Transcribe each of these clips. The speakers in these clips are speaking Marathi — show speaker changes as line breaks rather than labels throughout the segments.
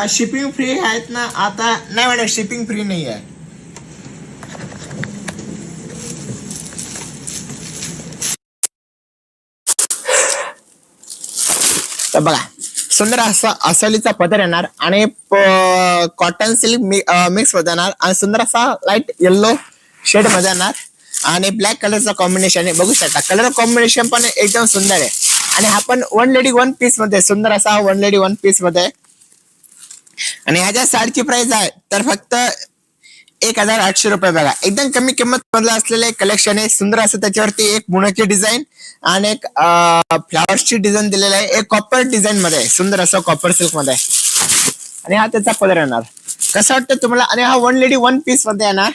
शिपिंग फ्री आहेत ना? आता नाही मॅडम, शिपिंग फ्री नाही आहे. तर बघा, सुंदर असा असलीचा पदर येणार आणि कॉटन सिल्क मिक्स मध्ये येणार आणि सुंदर असा लाईट येल्लो शेड मध्ये येणार आणि ब्लॅक कलरचा कॉम्बिनेशन आहे. बघू शकता कलर कॉम्बिनेशन पण एकदम सुंदर आहे. आणि हा पण वन लेडी वन पीस मध्ये, सुंदर असा वन लेडी वन पीस मध्ये. आणि ह्याच्या साडीची प्राइस आहे तर फक्त 1800 रुपये. बघा, एकदम कमी किंमत मधलं असलेलं कलेक्शन आहे. सुंदर असं त्याच्यावरती एक मुनाची डिझाईन आणि एक फ्लावर्सची डिझाईन दिलेलं आहे. एक कॉपर डिझाईन मध्ये, सुंदर असं कॉपर सिल्क मध्ये. आणि हा त्याचा पदर येणार. कसं वाटतं तुम्हाला? आणि हा वन लेडी वन पीस मध्ये येणार.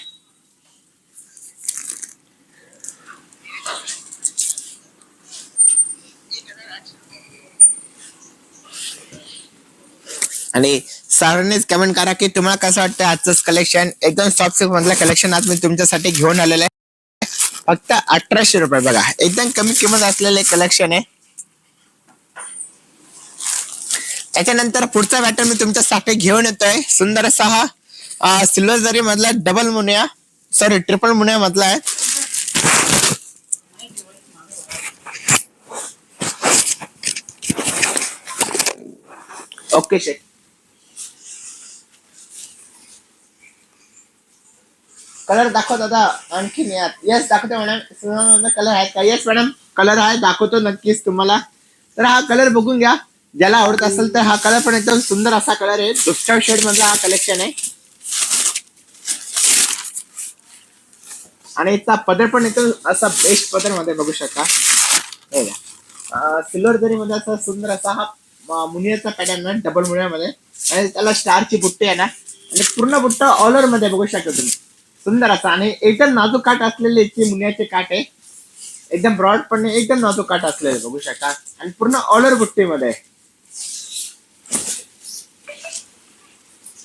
आणि सरांनीच कमेंट करा की तुम्हाला कसं वाटतं आजचं कलेक्शन. एकदम सॉफ्ट सिल्क मधलं कलेक्शन आज मी तुमच्यासाठी घेऊन आलेलं आहे. फक्त 1800 रुपये. बघा, एकदम कमी किंमत असलेले कलेक्शन आहे. त्याच्यानंतर पुढचा पॅटर्न मी तुमच्यासाठी घेऊन येतोय. सुंदर असा हा सिल्वर जरी मधला double Muniya, sorry triple Muniya मधला आहे. ओके शेट, कलर दाखव दादा आणखीन यात. येस दाखवतो मॅडम. कलर आहेत का? येस मॅडम, कलर आहे, दाखवतो नक्कीच तुम्हाला. तर हा कलर बघून घ्या, ज्याला आवडत असेल तर. हा कलर पण एकदम सुंदर असा कलर आहे. दुसऱ्या शेड मधला हा कलेक्शन आहे. आणि याचा पदर पण एकदम असा बेस्ट पदर मध्ये बघू शकता. सिल्वर जरी मध्ये असा सुंदर असा हा मुनियाचा पॅटर्न आहे, डबल मुनियामध्ये. आणि त्याला स्टारची बुट्टी आहे ना, आणि पूर्ण बुट्ट ऑल ओव्हर मध्ये बघू शकता तुम्ही. सुंदर असा आणि एकदम नाजूक काठ असलेले याची मुनियाचे काठ आहे. एकदम ब्रॉड पण एकदम नाजूक काठ असलेले बघू शकता. आणि पूर्ण ऑल ओव्हर बुट्टीमध्ये.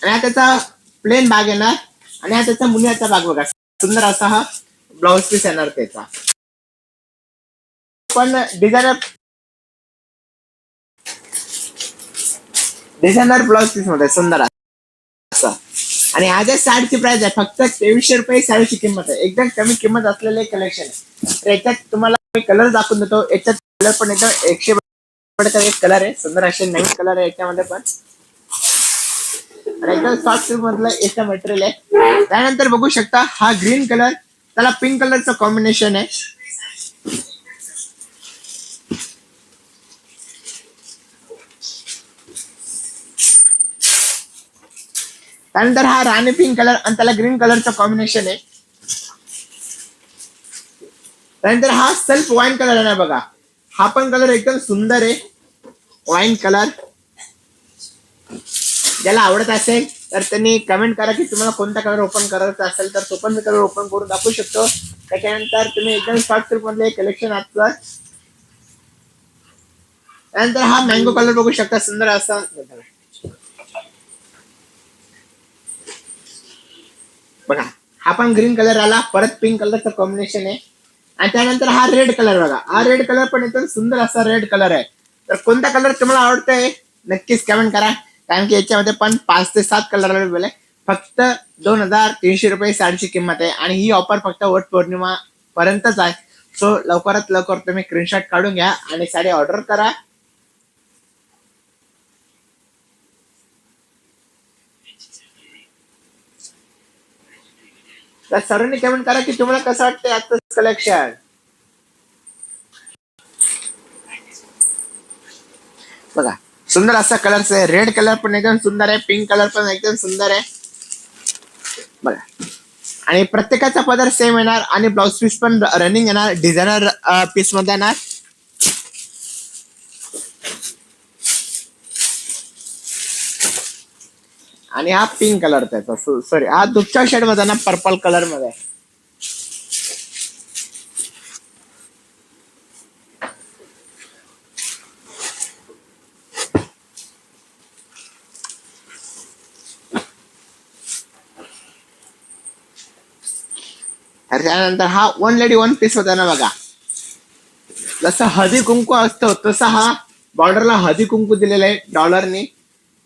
आणि हा त्याचा प्लेन भाग येणार. आणि हा त्याचा मुनियाचा भाग बघा. सुंदर असा हा ब्लाउज पीस येणार त्याचा. पण डिझायनर ब्लाउज पीस मध्ये सुंदर असा. आणि ह्याच्या साडीची प्राइस आहे फक्त 2300 रुपये साडीची किंमत आहे. एकदम कमी किंमत असलेले कलेक्शन आहे. तर याच्यात तुम्हाला मी कलर दाखवून देतो. याच्यात कलर पण एकदम 100 एक कलर आहे. सुंदर असे नवीन कलर आहे याच्यामध्ये पण. आणि एकदम सॉफ्ट सिल्क मधलं याचं मटेरियल आहे. त्यानंतर बघू शकता हा ग्रीन कलर, त्याला पिंक कलरचं कॉम्बिनेशन आहे. त्यानंतर हा राणी पिंक कलर आणि त्याला ग्रीन कलरचं कॉम्बिनेशन आहे. त्यानंतर हा सेल्फ वाईन कलर आहे ना बघा. हा पण कलर एकदम सुंदर आहे, वाईन कलर. ज्याला आवडत असेल तर त्यांनी कमेंट करा की तुम्हाला कोणता कलर ओपन करायचा असेल तर तो पण मी कलर ओपन करून दाखवू शकतो. त्याच्यानंतर तुम्ही एकदम सॉफ्ट सिल्क मधले कलेक्शन आजचं. त्यानंतर हा मँगो कलर बघू शकता, सुंदर असा. बघा, हा पण ग्रीन कलर आला, परत पिंक कलरचं कॉम्बिनेशन आहे. आणि त्यानंतर हा रेड कलर बघा. हा रेड कलर पण एकदम सुंदर असा रेड कलर आहे. तर कोणता कलर तुम्हाला आवडतोय नक्कीच कमेंट करा. कारण की याच्यामध्ये पण 5 ते 7 कलर अवेलेबल आहे. फक्त 2300 रुपये साडीची किंमत आहे. आणि ही ऑफर फक्त वट पौर्णिमा पर्यंतच आहे. सो लवकरात लवकर तुम्ही स्क्रीनशॉट काढून घ्या आणि साडी ऑर्डर करा. तर सरांनी कमेंट करा की तुम्हाला कसं वाटतंय आजचं कलेक्शन. बघा, सुंदर असा कलर आहे. रेड कलर पण एकदम सुंदर आहे, पिंक कलर पण एकदम सुंदर आहे. बघा, आणि प्रत्येकाचा पदर सेम येणार आणि ब्लाउज पीस पण रनिंग येणार, डिझायनर पीस मध्ये येणार. आणि हा पिंक कलर त्याचा, सॉरी हा दुसऱ्या शेड मध्ये ना, पर्पल कलर मध्ये. त्यानंतर हा वन लेडी वन पीस होता ना बघा. जसं हळदी कुंकू असतो तसा हा बॉर्डरला हळदी कुंकू दिलेला आहे डॉलरनी.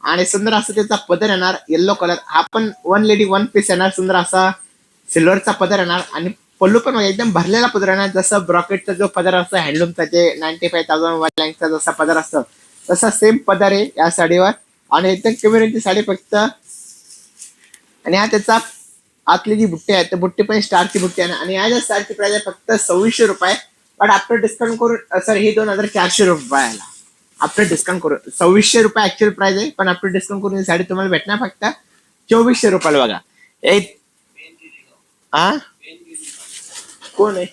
आणि सुंदर असा त्याचा पदर येणार येल्लो कलर. हा पण वन लेडी वन पीस येणार. सुंदर असा सिल्वरचा पदर येणार आणि पल्लू पण एकदम भरलेला पदर येणार. जसं ब्रॉकेटचा जो पदर असतो हँडलूमचा ते 95,000 जसा पदर असतो तसा सेम पदर आहे या साडीवर. आणि एकदम कमी साडी फक्त. आणि हा त्याचा आतली जी बुट्टी आहे तर बुट्टी पण स्टारची बुट्टी आहे आणि या ज्या स्टारची प्राइस आहे फक्त 2600 रुपये. बट आफ्टर डिस्काउंट करून सर ही 2400 रुपयाला आफ्टर डिस्काउंट करून 2600 रुपये ऍक्च्युअल प्राइस आहे. पण आफ्टर डिस्काउंट करून ही साडी तुम्हाला भेटणार फक्त 2400 रुपयाला. बघा एक हा कोण आहे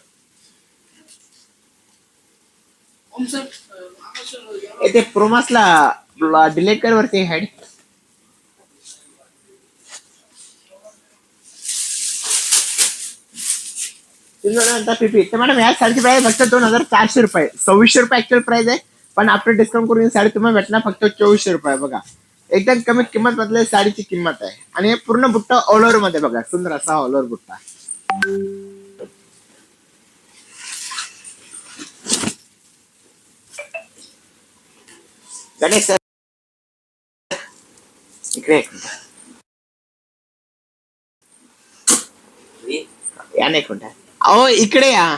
ते प्रोमासला डिलीट कर वरती हेड. पीपी तर मॅडम या साडीची प्राइस फक्त 2400 रुपये. 2600 रुपये ऍक्च्युअल प्राइस आहे. पण आफ्टर डिस्काउंट करून ही साडी तुम्हाला भेटणार फक्त 2400 रुपये. बघा एकदम कमी किंमत मधल्या साडीची किंमत आहे. आणि हे पूर्ण बुट्टा ऑल ओव्हर मध्ये बघा सुंदर असा ऑल ओव्हर बुट्टा. गणेश सर इकडे या नाही कोणता अहो इकडे या.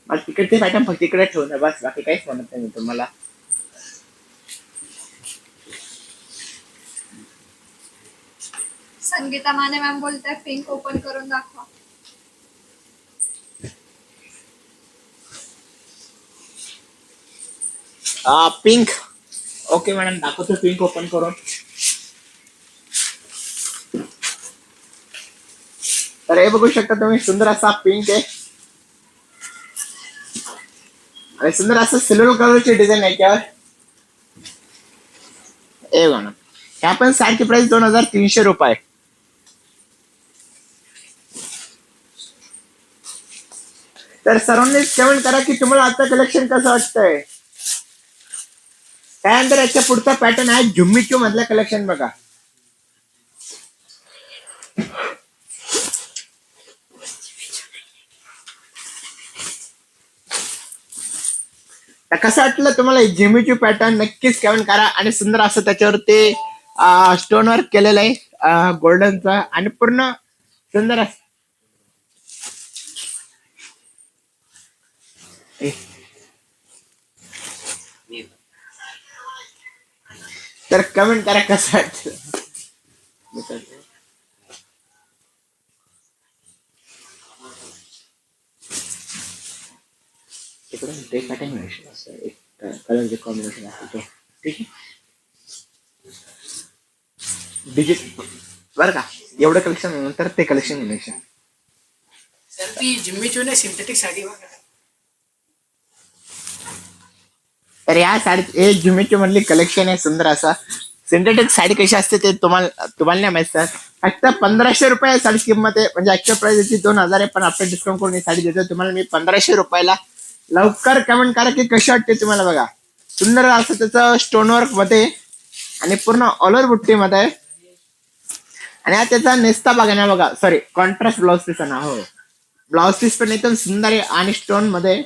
मला तिकडचे आयटम फक्त इकडे ठेवून बस बाकी काहीच म्हणत नाही मी तुम्हाला.
संगीता माने मॅम बोलताय पिंक ओपन करून दाखवा.
पिंक ओके मॅडम दाखवतो पिंक ओपन करून. तर हे बघू शकता तुम्ही सुंदर असा पिंक आहे आणि सुंदर असं सिल्वर कलरची डिझाईन आहे त्यावर. ए मॅडम ह्या पण साडीची प्राइस 2300 रुपये. तर सर्वांनी कमेंट करा की तुम्हाला आता कलेक्शन कसं वाटतंय. त्यानंतर याच्या पुढचा पॅटर्न आहे झुम्मीचू मधला कलेक्शन. बघा तर कसं वाटलं तुम्हाला झुम्मीचू पॅटर्न नक्कीच कमेंट करा. आणि सुंदर असं त्याच्यावर ते स्टोन वर्क केलेलं आहे गोल्डनचा आणि पूर्ण सुंदर असं. तर कमेंट करा कसं वाटलं. तिकडून ते पॅटर्न असं एक कलरचे कॉम्बिनेशन असतं ठीक आहे. डिजिट बरं का एवढं कलेक्शन नंतर ते कलेक्शन
सर ती जिम्मीचू ने सिंथेटिक साडी बघा.
तर या साडी हे झुमिचू मधली कलेक्शन आहे सुंदर असा. सिंथेटिक साडी कशी असते ते तुम्हाला नाही माहित सर. फक्त 1500 रुपये साडीची किंमत आहे. म्हणजे ऍक्च्युअल प्राइस याची 2000 आहे. पण आपण डिस्काउंट करून ही साडी देतो तुम्हाला मी 1500 रुपयाला. लवकर कमेंट करा की कशी वाटते तुम्हाला. बघा सुंदर असं त्याचं स्टोन वर्क मध्ये आणि पूर्ण ऑल ओव्हर बुट्टी मध्ये. आणि हा त्याचा नेस्ता बघा ना. बघा सॉरी कॉन्ट्रास्ट ब्लाउज पीस ना. हो ब्लाउज पीस पण एकदम सुंदर आहे आणि स्टोन मध्ये.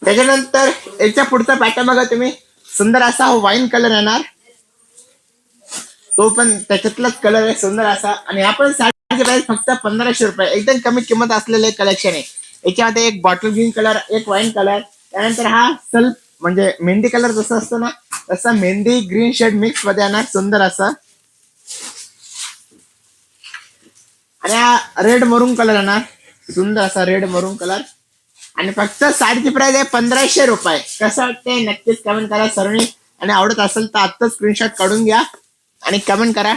त्याच्यानंतर याच्या पुढचा पॅटर्न बघा तुम्ही सुंदर असा वाईन कलर येणार. तो पण त्याच्यातलाच कलर आहे सुंदर असा. आणि आपण साडीची प्राइस फक्त 1500 रुपये. एकदम कमी किंमत असलेले कलेक्शन आहे. याच्यामध्ये एक बॉटल ग्रीन कलर एक वाईन कलर त्यानंतर हा सल्फ म्हणजे मेहंदी कलर जसा असतो ना तसा मेहंदी ग्रीन शेड मिक्स मध्ये येणार सुंदर असा. आणि हा रेड मरून कलर येणार सुंदर असा रेड मरून कलर. आणि फक्त साडीची प्राइस आहे 1500 रुपये. कसं वाटतंय नक्कीच कमेंट करा सर्वांनी. आणि आवडत असेल तर आत्ताच स्क्रीनशॉट काढून घ्या आणि कमेंट करा.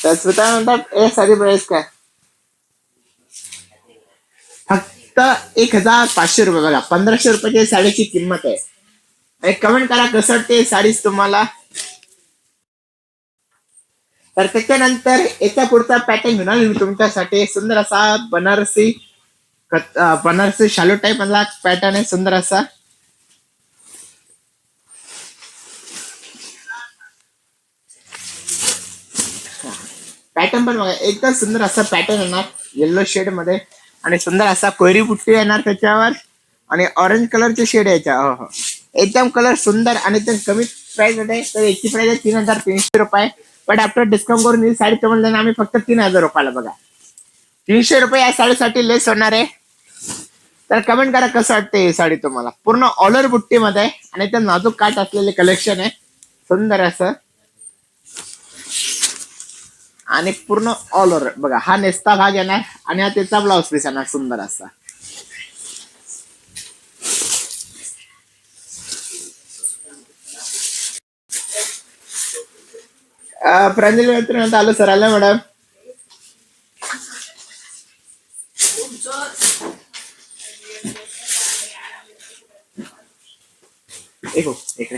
तर स्वतः म्हणतात ए साडी प्राइस काय फक्त 1500 रुपये बघा. 1500 रुपयाची साडीची किंमत आहे. आणि कमेंट करा कसं वाटते साडीच तुम्हाला. तर त्याच्यानंतर याच्या पुढचा पॅटर्न घेऊन आलो मी तुमच्यासाठी. सुंदर असा बनारसी शालू टाईप मधला पॅटर्न आहे. सुंदर असा पॅटर्न पण बघा एकदम सुंदर असा पॅटर्न येणार येल्लो शेड मध्ये. आणि सुंदर असा कोयरी पुट्टी येणार त्याच्यावर. आणि ऑरेंज कलरचे शेड याच्या. हो हो एकदम कलर सुंदर आणि एकदम कमी प्राइस मध्ये. तर याची प्राइस आहे 3300 रुपये. बट आफ्टर डिस्काउंट करून ही साडी तुम्हाला देणार आम्ही फक्त 3000 रुपयाला बघा. 300 रुपये या साडीसाठी लेस होणार आहे. तर कमेंट करा कसं वाटतं ही साडी तुम्हाला. पूर्ण ऑलर बुट्टी मध्ये आहे आणि एकदम नाजूक काट असलेले कलेक्शन आहे. सुंदर असं आणि पूर्ण ऑल ओव्हर बघा. हा नेस्ता भाग येणार आणि हा त्याचा ब्लाउज पीस येणार सुंदर असा. प्रांजली मित्र आलो सर. आलं मॅडम. इकडे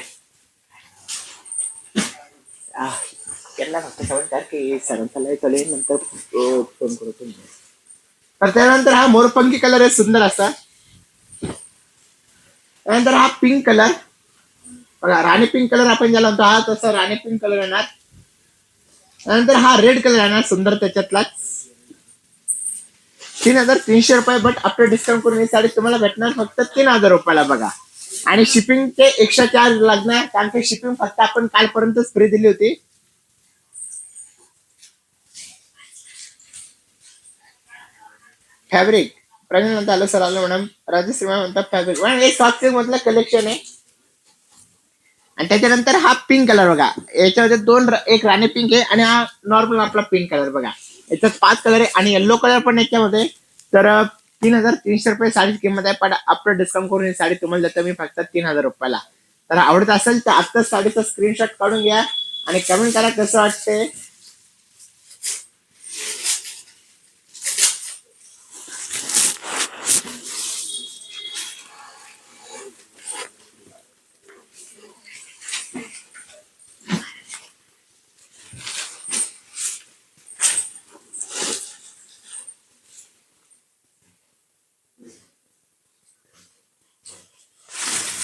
त्यांना फक्त कमेंट कर की सरांचा लाईव्ह चालेल नंतर फोन करू तुम्ही. तर त्यानंतर हा मोरपंखी कलर आहे सुंदर असा. त्यानंतर हा पिंक कलर बघा. राणी पिंक कलर आपण ज्याला म्हणतो हा तसा राणी पिंक कलर येणार. त्यानंतर हा रेड कलर येणार सुंदर त्याच्यातलाच. 3300 रुपये. बट आफ्टर डिस्काउंट करून ही साडी तुम्हाला भेटणार फक्त 3000 रुपयाला बघा. आणि शिपिंगचे एक्स्ट्रा चार्ज लागणार कारण की शिपिंग फक्त आपण कालपर्यंतच फ्री दिली होती. फॅब्रिक प्रवीण म्हणता आलं सर. आलं मॅडम. राजश्री मॅम म्हणतात फॅब्रिक हे सॉफ्ट सिल्क मधलं कलेक्शन आहे. आणि त्याच्यानंतर हा पिंक कलर बघा. याच्यामध्ये एक राणी पिंक आहे आणि हा नॉर्मल आपला पिंक कलर बघा. याच्यात 5 कलर आहे आणि येल्लो कलर पण याच्यामध्ये. तर 3300 रुपये साडीची किंमत आहे. पण आफ्टर डिस्काउंट करून ही साडी तुम्हाला देतो मी फक्त 3000 रुपयाला. तर आवडत असेल तर आत्ताच साडीचा स्क्रीनशॉट काढून घ्या आणि कमेंट करा कसं वाटते.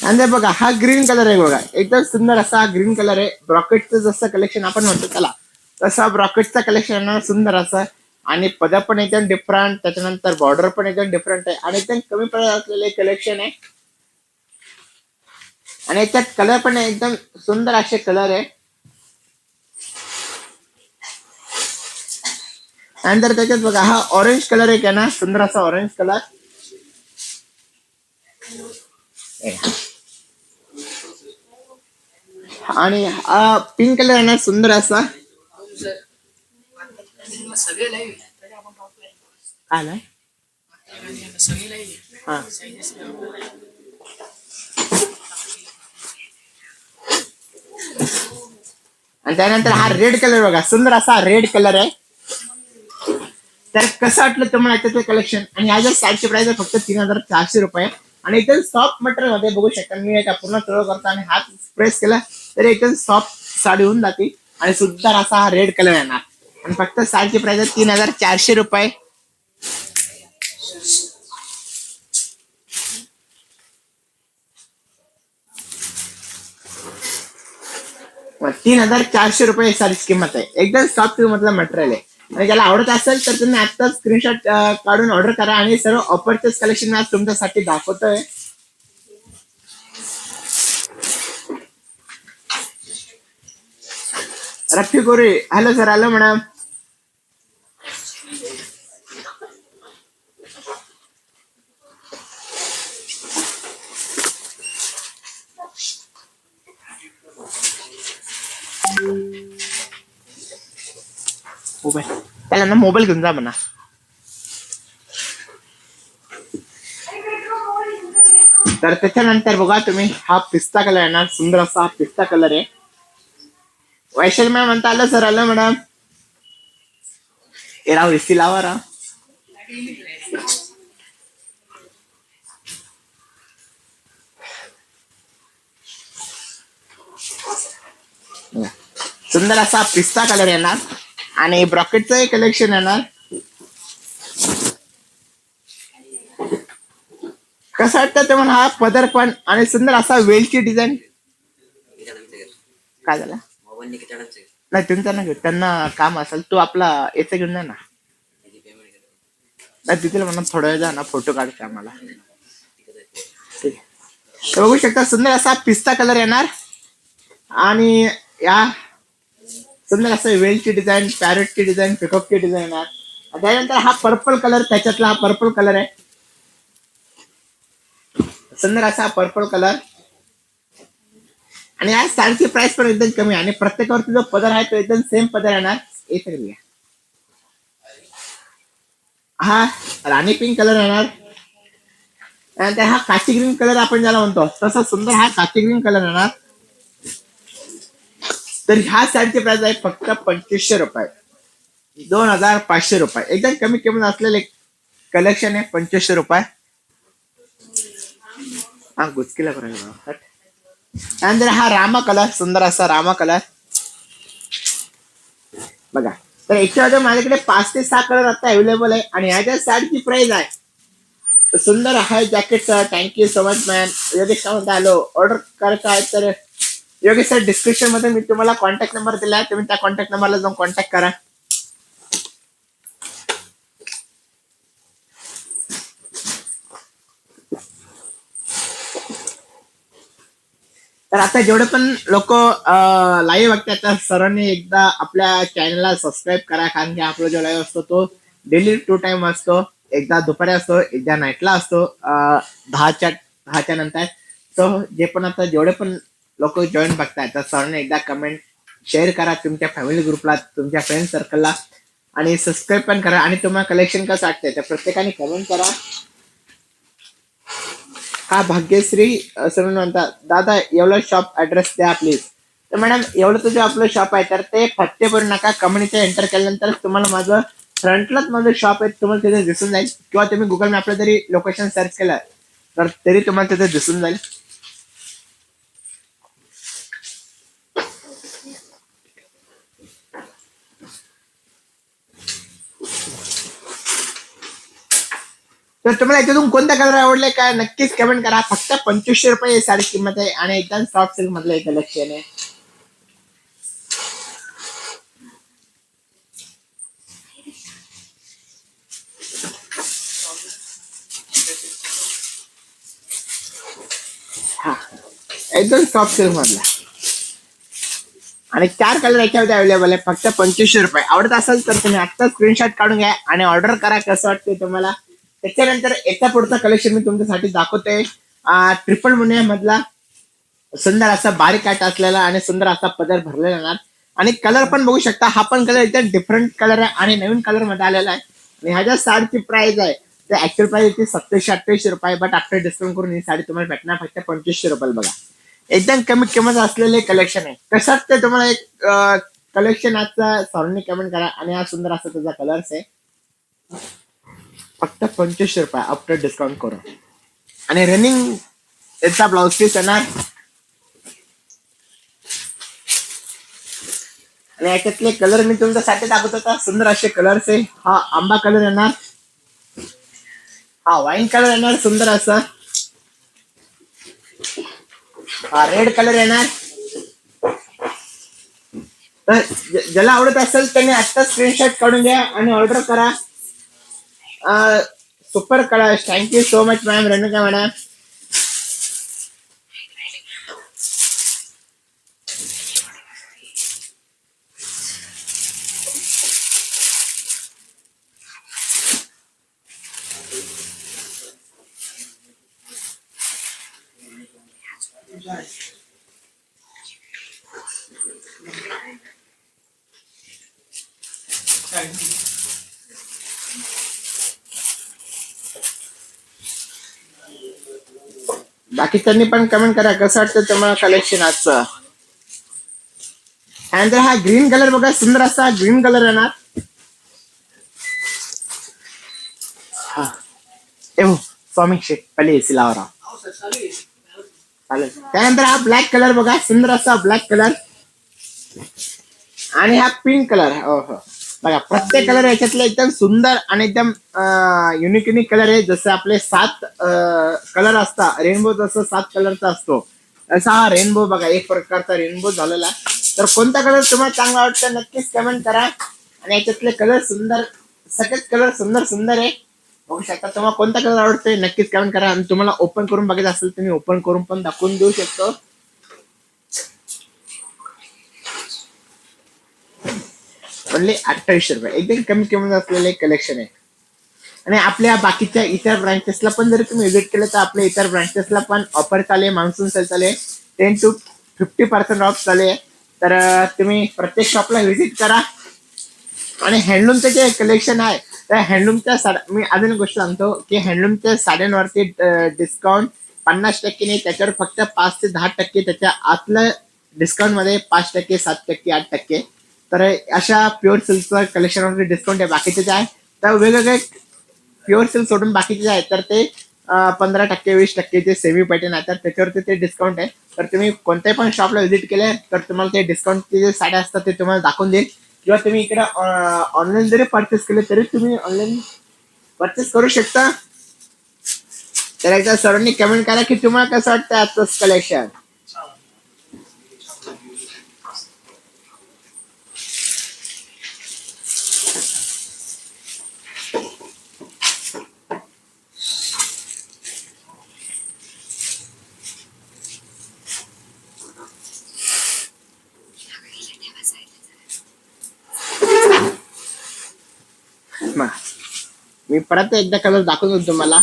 आणि बघा हा ग्रीन कलर आहे बघा. एकदम सुंदर असा हा ग्रीन कलर आहे. ब्रॉकेटचं जसं कलेक्शन आपण म्हणतो त्याला तसा ब्रॉकेटचा कलेक्शन येणार सुंदर असं. आणि पदर पण एकदम डिफरंट. त्याच्यानंतर बॉर्डर पण एकदम डिफरंट आहे आणि एकदम कमी प्राइस असलेले कलेक्शन आहे. आणि याच्यात कलर पण एकदम सुंदर असे कलर आहे. नंतर त्याच्यात बघा हा ऑरेंज कलर आहे ना सुंदर असा ऑरेंज कलर. आणि हा पिंक कलर आहे ना सुंदर असा.
सगळे लाईव्ह
आलाय
सगळे लाईव्ह.
हा आणि त्यानंतर हा रेड कलर बघा. सुंदर असा रेड कलर आहे. तर कसं वाटलं तुम्हाला याच्याचं कलेक्शन. आणि ह्या जर साडीची प्राइस आहे फक्त 3400 रुपये. आणि एकदम सॉफ्ट मटेरियल मध्ये बघू शकता. मी एका पूर्ण सर्व करतो आणि हात प्रेस केला तर एकदम सॉफ्ट साडी होऊन जाते. आणि सुंदर असा हा रेड कलर येणार. आणि फक्त साडीची प्राइस आहे 3400 रुपये. मग 3400 रुपये साडीची किंमत आहे. एकदम सॉफ्ट मधलं मटेरियल आहे. आणि ज्याला आवडत असेल तर तुम्ही आता स्क्रीनशॉट काढून ऑर्डर करा. आणि सर्व ऑफरचेच कलेक्शन आज तुमच्यासाठी दाखवतोय. रफी गोरे हॅलो सर. Hello madam. त्याला ना मोबाईल घेऊन जा म्हणा. तर त्याच्यानंतर बघा तुम्ही हा पिस्ता कलर येणार सुंदर असा हा पिस्ता कलर आहे. वैशाली मॅम म्हणता आलं सर. आलं मॅडम. ए राव एसी लावा राव. सुंदर असा पिस्ता कलर येणार आणि ब्रॉकेटचं कलेक्शन येणार. कसं वाटतं तुम्हाला हा पदर पण आणि सुंदर असा वेलची डिझाईन. काय झालं नाही तुमचं ना घेऊ त्यांना काम असेल तू आपला याचं घेऊन जा ना. नाही तिथे म्हणा थोडा वेळ जा ना फोटो काढते आम्हाला. ठीक आहे. तर बघू शकता सुंदर असा पिस्ता कलर येणार आणि या सुंदर असं वेलची डिझाईन पॅरेटची डिझाईन पिकअपची डिझाईन येणार. त्यानंतर हा पर्पल कलर त्याच्यातला हा पर्पल कलर आहे. सुंदर असा पर्पल कलर आणि या साडीची प्राइस पण एकदम कमी आहे आणि प्रत्येकावरती जो पदर आहे तो एकदम सेम पदर येणार. हा राणी पिंक कलर येणार. त्यानंतर हा काची ग्रीन कलर आपण ज्याला म्हणतो तसा सुंदर हा काची ग्रीन कलर येणार. तर ह्या साडीची प्राइस आहे फक्त 2500 रुपये. 2500 रुपये एकदम कमी किंमत असलेले कलेक्शन आहे. 2500 रुपये. हा गुचकीला करायला. त्यानंतर हा रामा कलर सुंदर असा रामा कलर बघा. तर याच्यामध्ये माझ्याकडे 5 ते 6 कलर आता अवेलेबल आहे आणि ह्याच्या साडीची प्राइस आहे सुंदर आहे. Jacket thank you so much man. Yogesh काय आलो ऑर्डर करायचं आहे तर योगेश सर डिस्क्रिप्शन मध्ये मी तुम्हाला कॉन्टॅक्ट नंबर दिला आहे. तुम्ही त्या कॉन्टॅक्ट नंबरला जाऊन कॉन्टॅक्ट करा. तर आता जेवढे पण लोक लाईव्ह बघतात त्या सर्वांनी एकदा आपल्या चॅनलला सबस्क्राईब करा कारण की आपला जो लाईव्ह असतो तो डेली 2 टाइम असतो. एकदा दुपारी असतो एकदा नाईटला असतो 10च्या नंतर. सो जे पण आता जेवढे पण लोक जॉईन बघतायत तर सर्वांनी एकदा कमेंट शेअर करा तुमच्या फॅमिली ग्रुपला तुमच्या फ्रेंड सर्कलला आणि सबस्क्राईब पण करा. आणि तुम्हाला कलेक्शन कसं वाटतंय तर प्रत्येकाने कमेंट करा. हा भाग्यश्री असं म्हणतात दादा एवढं शॉप ऍड्रेस द्या प्लीज. तर मॅडम एवढं तुझं आपलं शॉप आहे तर ते फत्तेपूर नाका कम्युनिटी एंटर केल्यानंतर तुम्हाला माझं फ्रंटलाच माझं शॉप आहे तुम्हाला तिथे दिसून जाईल किंवा तुम्ही गुगल मॅपला जरी लोकेशन सर्च केलं तर तरी तुम्हाला तिथे दिसून जाईल. तर तुम्हाला याच्यातून कोणता कलर आवडलाय काय नक्कीच कमेंट करा. फक्त 2500 रुपये साडी किंमत आहे आणि एकदम सॉफ्ट सिल्क मधलं एक कलेक्शन आहे. हा एकदम सॉफ्ट सिल्क मधला आणि 4 कलर याच्यामध्ये अवेलेबल आहे. फक्त 2500 रुपये. आवडत असेल तर तुम्ही आत्ता स्क्रीनशॉट काढून घ्या आणि ऑर्डर करा. कसं वाटतंय तुम्हाला. त्याच्यानंतर एका पुढचा कलेक्शन मी तुमच्यासाठी दाखवतोय. ट्रिपल मुनिया मधला सुंदर असा बारीक काट असलेला आणि सुंदर असा पदर भरलेला येणार आणि कलर पण बघू शकता. हा पण कलर एकदम डिफरंट कलर आहे आणि नवीन कलर मध्ये आलेला आहे. आणि ह्याच्या साडीची प्राइस आहे तर ऍक्च्युअल प्राइस येते 2700-2800 रुपये. बट आफ्टर डिस्काउंट करून ही साडी तुम्हाला भेटणार फक्त 2500 रुपये. बघा एकदम कमी किंमत असलेले कलेक्शन आहे. कसं ते तुम्हाला एक कलेक्शन आजचा सर्वांनी कमेंट करा. आणि हा सुंदर असा त्याचा कलर्स आहे फक्त 2500 रुपये आफ्टर डिस्काउंट करून. आणि रनिंग याचा ब्लाउज पीस येणार आणि याच्यातले कलर मी तुमच्यासाठी दाखवत होता. सुंदर असे कलर्स आहे. हा आंबा कलर येणार. हा वाईन कलर येणार सुंदर असा. हा रेड कलर येणार. तर ज्याला आवडत असेल त्याने आत्ता स्क्रीनशॉट काढून घ्या आणि ऑर्डर करा. Super colour. Thank you so much ma'am Renuka madam. बाकीच्यांनी पण कमेंट करा कसं वाटतं तुम्हाला कलेक्शन आजचं. त्यानंतर हा ग्रीन कलर बघा सुंदर असा ग्रीन कलर येणार. हो स्वामी शेठ पहिले एसी लावा राव.
अहो सर चालू आहे.
चालेल. त्यानंतर हा ब्लॅक कलर बघा, सुंदर असा ब्लॅक कलर आणि हा पिंक कलर. हो हो बघा, प्रत्येक कलर याच्यातले एकदम सुंदर आणि एकदम युनिक युनिक कलर आहे. जसे आपले 7 कलर असतात रेनबो, जसं 7 कलरचा असतो असा हा रेनबो बघा, एक प्रकारचा रेनबो झालेला. तर कोणता कलर तुम्हाला चांगला वाटतं नक्कीच कमेंट करा. आणि याच्यातले कलर सुंदर, सगळेच कलर सुंदर सुंदर आहे. बघू शकता तुम्हाला कोणता कलर आवडतोय नक्कीच कमेंट करा. आणि तुम्हाला ओपन करून बघायचं असेल तर मी ओपन करून पण दाखवून देऊ शकतो. ओनली 2800 रुपये, एकदम कमी किंमत असलेले कलेक्शन आहे. आणि आपल्या बाकीच्या इतर ब्रांचेसला पण जर तुम्ही विजिट केलं तर आपल्या इतर ब्रांचेसला पण ऑफर चालू आहे, मान्सून सेल चालू आहे, 10 to 50% ऑफ चालू आहे. तर तुम्ही प्रत्येक शॉपला व्हिजिट करा. आणि हँडलूमचं जे कलेक्शन आहे त्या हँडलूमच्या साड्या, मी अजून एक गोष्ट सांगतो की हँडलूमच्या साड्यांवरती डिस्काउंट 50% नाही, त्याच्यावर फक्त 5 ते 10% त्याच्या आतलं डिस्काउंटमध्ये 5%, 7%, 8%. तर अशा प्युअर सिल्कचं कलेक्शनवरती डिस्काउंट आहे. बाकीचे जे आहे तर वेगवेगळे प्युअर सिल्क सोडून बाकीचे जे आहेत तर ते 15%, 20% जे सेमी पॅटर्न आहे तर त्याच्यावरती ते डिस्काउंट आहे. तर तुम्ही कोणत्याही पण शॉपला व्हिजिट केले तर तुम्हाला ते डिस्काउंटचे जे साड्या असतात ते तुम्हाला दाखवून देईल. किंवा तुम्ही इकडे ऑनलाईन जरी परचेस केले तरी तुम्ही ऑनलाईन परचेस करू शकता. तर एकदा सर्वांनी कमेंट करा की तुम्हाला कसं वाटतं आजचं कलेक्शन. मी परत एकदा कलर दाखवतो तुम्हाला.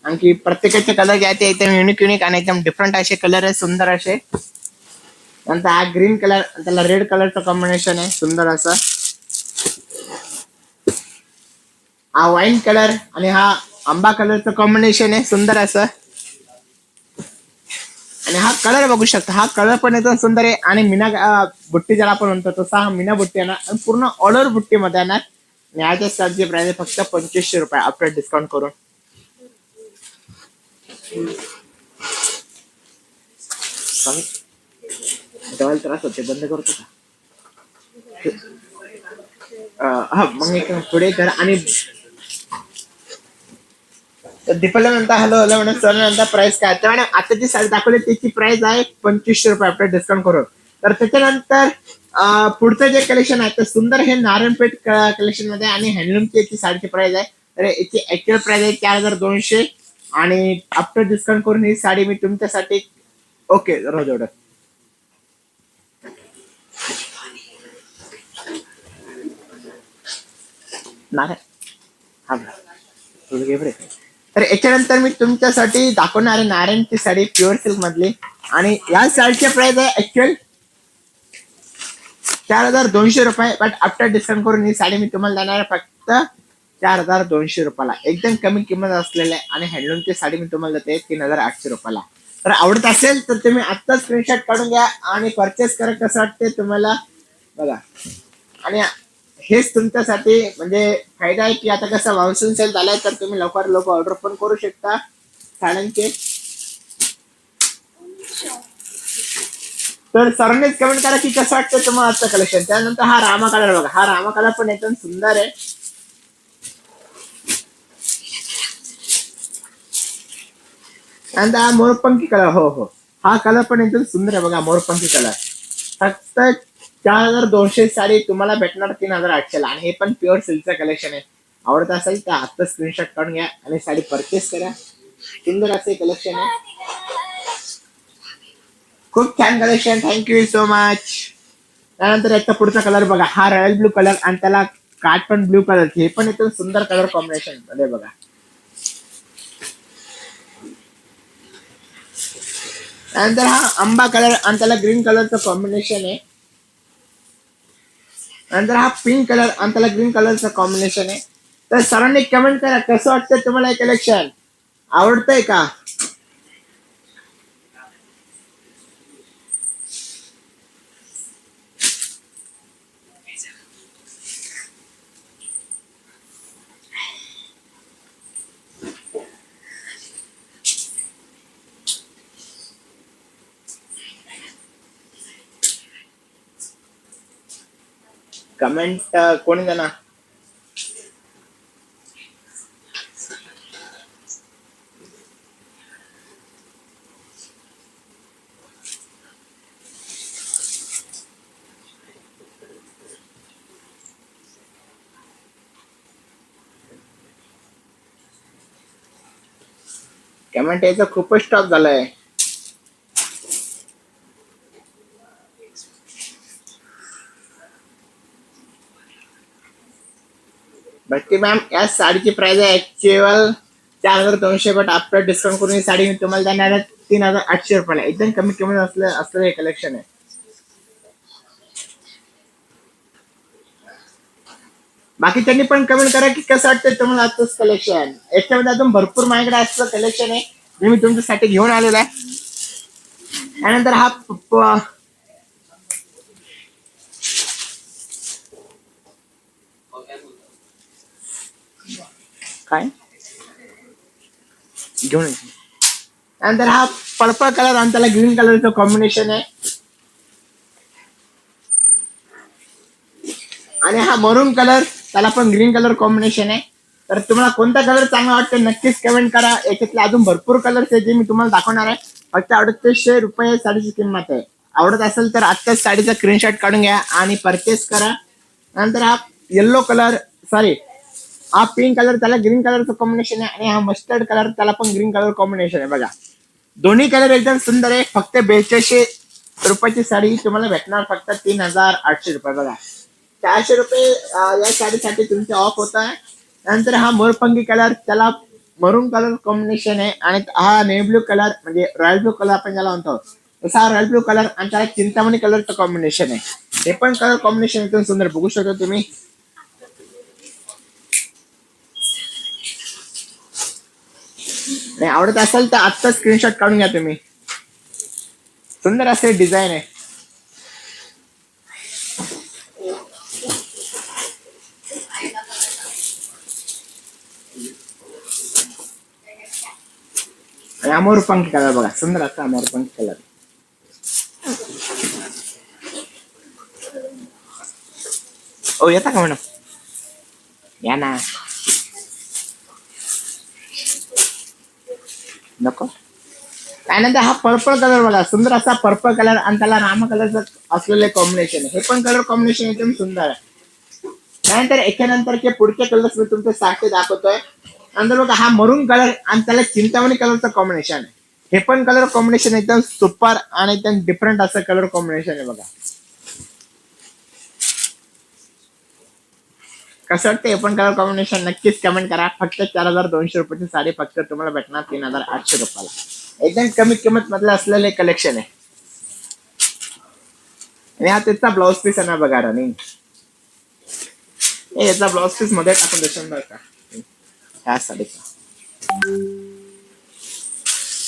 आणखी प्रत्येकाचे कलर जे आहेत ते एकदम युनिक युनिक आणि एकदम डिफरंट असे कलर आहे, सुंदर असे. नंतर हा ग्रीन कलर, त्याला रेड कलरचं कॉम्बिनेशन आहे सुंदर असं. हा वाईन कलर आणि हा आंबा कलरचं कॉम्बिनेशन आहे सुंदर असं. आणि हा कलर बघू शकता, हा कलर पण एकदम सुंदर आहे. आणि मीना बुट्टी ज्याला आपण म्हणतो तसा हा मीना बुट्टी येणार आणि पूर्ण ऑल ओव्हर बुट्टीमध्ये येणार. आणि याच्या स्टार्टची प्राइस आहे फक्त 2500 रुपये आफ्टर डिस्काउंट करून. डबल त्रास होते, बंद करतो का? हा मग एक पुढे कर. आणि दीपाला म्हणता हॅलो हॅलो म्हणून सर नंतर प्राइस काय तर मॅडम आता जी साडी दाखवली त्याची प्राइस आहे 2500 रुपये आफ्टर डिस्काउंट करून. तर त्याच्यानंतर पुढचं जे कलेक्शन आहे तर सुंदर हे नारायणपेठ कलेक्शन मध्ये आणि हँडलूमची याची साडीची प्राइस आहे. तर याची ऍक्च्युअल प्राइस आहे 4200. आणि आफ्टर डिस्काउंट करून ही साडी मी तुमच्यासाठी ओके रोज ऑर्डर नारायण हा बरं. तर याच्यानंतर मी तुमच्यासाठी दाखवणार आहे नारायणची साडी प्युअर सिल्क मधली. आणि या साडीची प्राइस आहे ऍक्च्युअल 4200 रुपये. बट आफ्टर डिस्काउंट करून ही साडी मी तुम्हाला देणार आहे फक्त 4200 रुपयाला, एकदम कमी किंमत असलेल्या. आणि हँडलूमची साडी मी तुम्हाला देते 3800 रुपयाला. तर आवडत असेल तर तुम्ही आत्ता स्क्रीनशॉट काढून घ्या आणि परचेस करा. कसं वाटते तुम्हाला बघा. आणि हेच तुमच्यासाठी म्हणजे फायदा आहे की आता कसं मान्सून सेल झालाय तर तुम्ही लवकर लवकर ऑर्डर पण करू शकता साड्यांचे. तर सरांनीच कमेंट करा की कसं वाटतं तुम्हाला आजचं कलेक्शन. त्यानंतर हा रामा कलर बघा, हा रामा कलर पण एकदम सुंदर आहे. त्यानंतर हा मोरपंखी कलर, हो हो हा कलर पण एकदम सुंदर आहे बघा, मोरपंखी कलर. फक्त 4200 साडी तुम्हाला भेटणार 3800ला. आणि हे पण प्युअर सिल्कचं कलेक्शन आहे. आवडत असेल तर आता स्क्रीनशॉट काढून घ्या आणि साडी परचेस करा. सुंदर असे कलेक्शन आहे, खूप छान कलेक्शन. Thank you so much. त्यानंतर याचा पुढचा कलर बघा, हा रॉयल ब्लू कलर आणि त्याला काट पण ब्लू कलर, हे पण एकदम सुंदर कलर कॉम्बिनेशन मध्ये बघा. त्यानंतर हा आंबा कलर आणि त्याला ग्रीन कलरचं कॉम्बिनेशन आहे. नंतर हा पिंक कलर आणि त्याला ग्रीन कलरचं कॉम्बिनेशन आहे. तर सरांनी कमेंट करा कसं वाटतं तुम्हाला हे कलेक्शन, आवडतंय का? कमेंट कोणी देणार? कमेंट यायचा खूपच स्टॉप झालाय. भट्टी मॅम, या साडीची प्राइस आहे ऍक्च्युअल 4200, बट आफ्टर डिस्काउंट करून ही साडी मी तुम्हाला देणार आहे 3800 रुपयाला. एकदम कमी किंमत असलेलं हे कलेक्शन आहे. बाकी त्यांनी पण कमेंट करा की कसं वाटतं तुम्हाला आजच कलेक्शन. याच्यामध्ये अजून भरपूर माझ्याकडे असं कलेक्शन आहे जे मी तुमच्यासाठी घेऊन आलेलं आहे. त्यानंतर हा काय घेऊन येतो. त्यानंतर हा पर्पल कलर आणि त्याला ग्रीन कलरचं कॉम्बिनेशन आहे. आणि हा मरून कलर, त्याला पण ग्रीन कलर कॉम्बिनेशन आहे. तर तुम्हाला कोणता कलर चांगला वाटतो नक्कीच कमेंट करा. याच्यातले अजून भरपूर कलर्स आहेत जे मी तुम्हाला दाखवणार आहे. फक्त 3800 रुपये साडीची किंमत आहे. आवडत असेल तर आत्ताच साडीचा स्क्रीनशॉट काढून घ्या आणि परचेस करा. नंतर हा येल्लो कलर, सॉरी हा पिंक कलर, त्याला ग्रीन कलरचं कॉम्बिनेशन आहे. आणि हा मस्टर्ड कलर, त्याला पण ग्रीन कलर कॉम्बिनेशन आहे. बघा दोन्ही कलर एकदम सुंदर आहे. फक्त 4200 रुपयाची साडी तुम्हाला भेटणार फक्त 3800 रुपये. बघा 400 रुपये या साडीसाठी तुमचे ऑफ होत आहे. नंतर हा मोरपंखी कलर, त्याला मरून कलर कॉम्बिनेशन आहे. आणि हा नेव्ही ब्लू कलर म्हणजे रॉयल ब्लू कलर आपण ज्याला म्हणतो तसा हा रॉयल ब्लू कलर, आणि त्याला चिंतामणी कलरचं कॉम्बिनेशन आहे. हे पण कलर कॉम्बिनेशन एकदम सुंदर बघू शकता तुम्ही. नाही आवडत असेल तर आत्ता स्क्रीनशॉट काढून घ्या तुम्ही. सुंदर असे डिझाईन आहे. आणि मोरपंखी कलर बघा, सुंदर असा मोरपंखी कलर. ओ येता का मॅडम? या ना. नको. त्यानंतर हा पर्पल कलर बघा, सुंदर असा पर्पल कलर आणि त्याला रामा कलरचं असलेले कॉम्बिनेशन आहे. हे पण कलर कॉम्बिनेशन एकदम सुंदर आहे. त्यानंतर याच्यानंतरचे पुढचे कलर्स मी तुमच्या साठी दाखवतोय. नंतर बघा हा मरून कलर आणि त्याला चिंतामणी कलरचं कॉम्बिनेशन आहे. हे पण कलर कॉम्बिनेशन एकदम सुपर आणि एकदम डिफरंट असं कलर कॉम्बिनेशन आहे. बघा कसं वाटतं हे पण कलर कॉम्बिनेशन नक्कीच कमेंट करा. फक्त 4200 रुपयाची साडी फक्त तुम्हाला भेटणार 3800 रुपयाला. एकदम कमी किंमत मधलं असलेले कलेक्शन आहे. आणि हा त्याचा ब्लाउज पीस आहे ना बघा रनिंग. याचा ब्लाउज पीस मध्ये टाकून देशाल का ह्या साडीचा.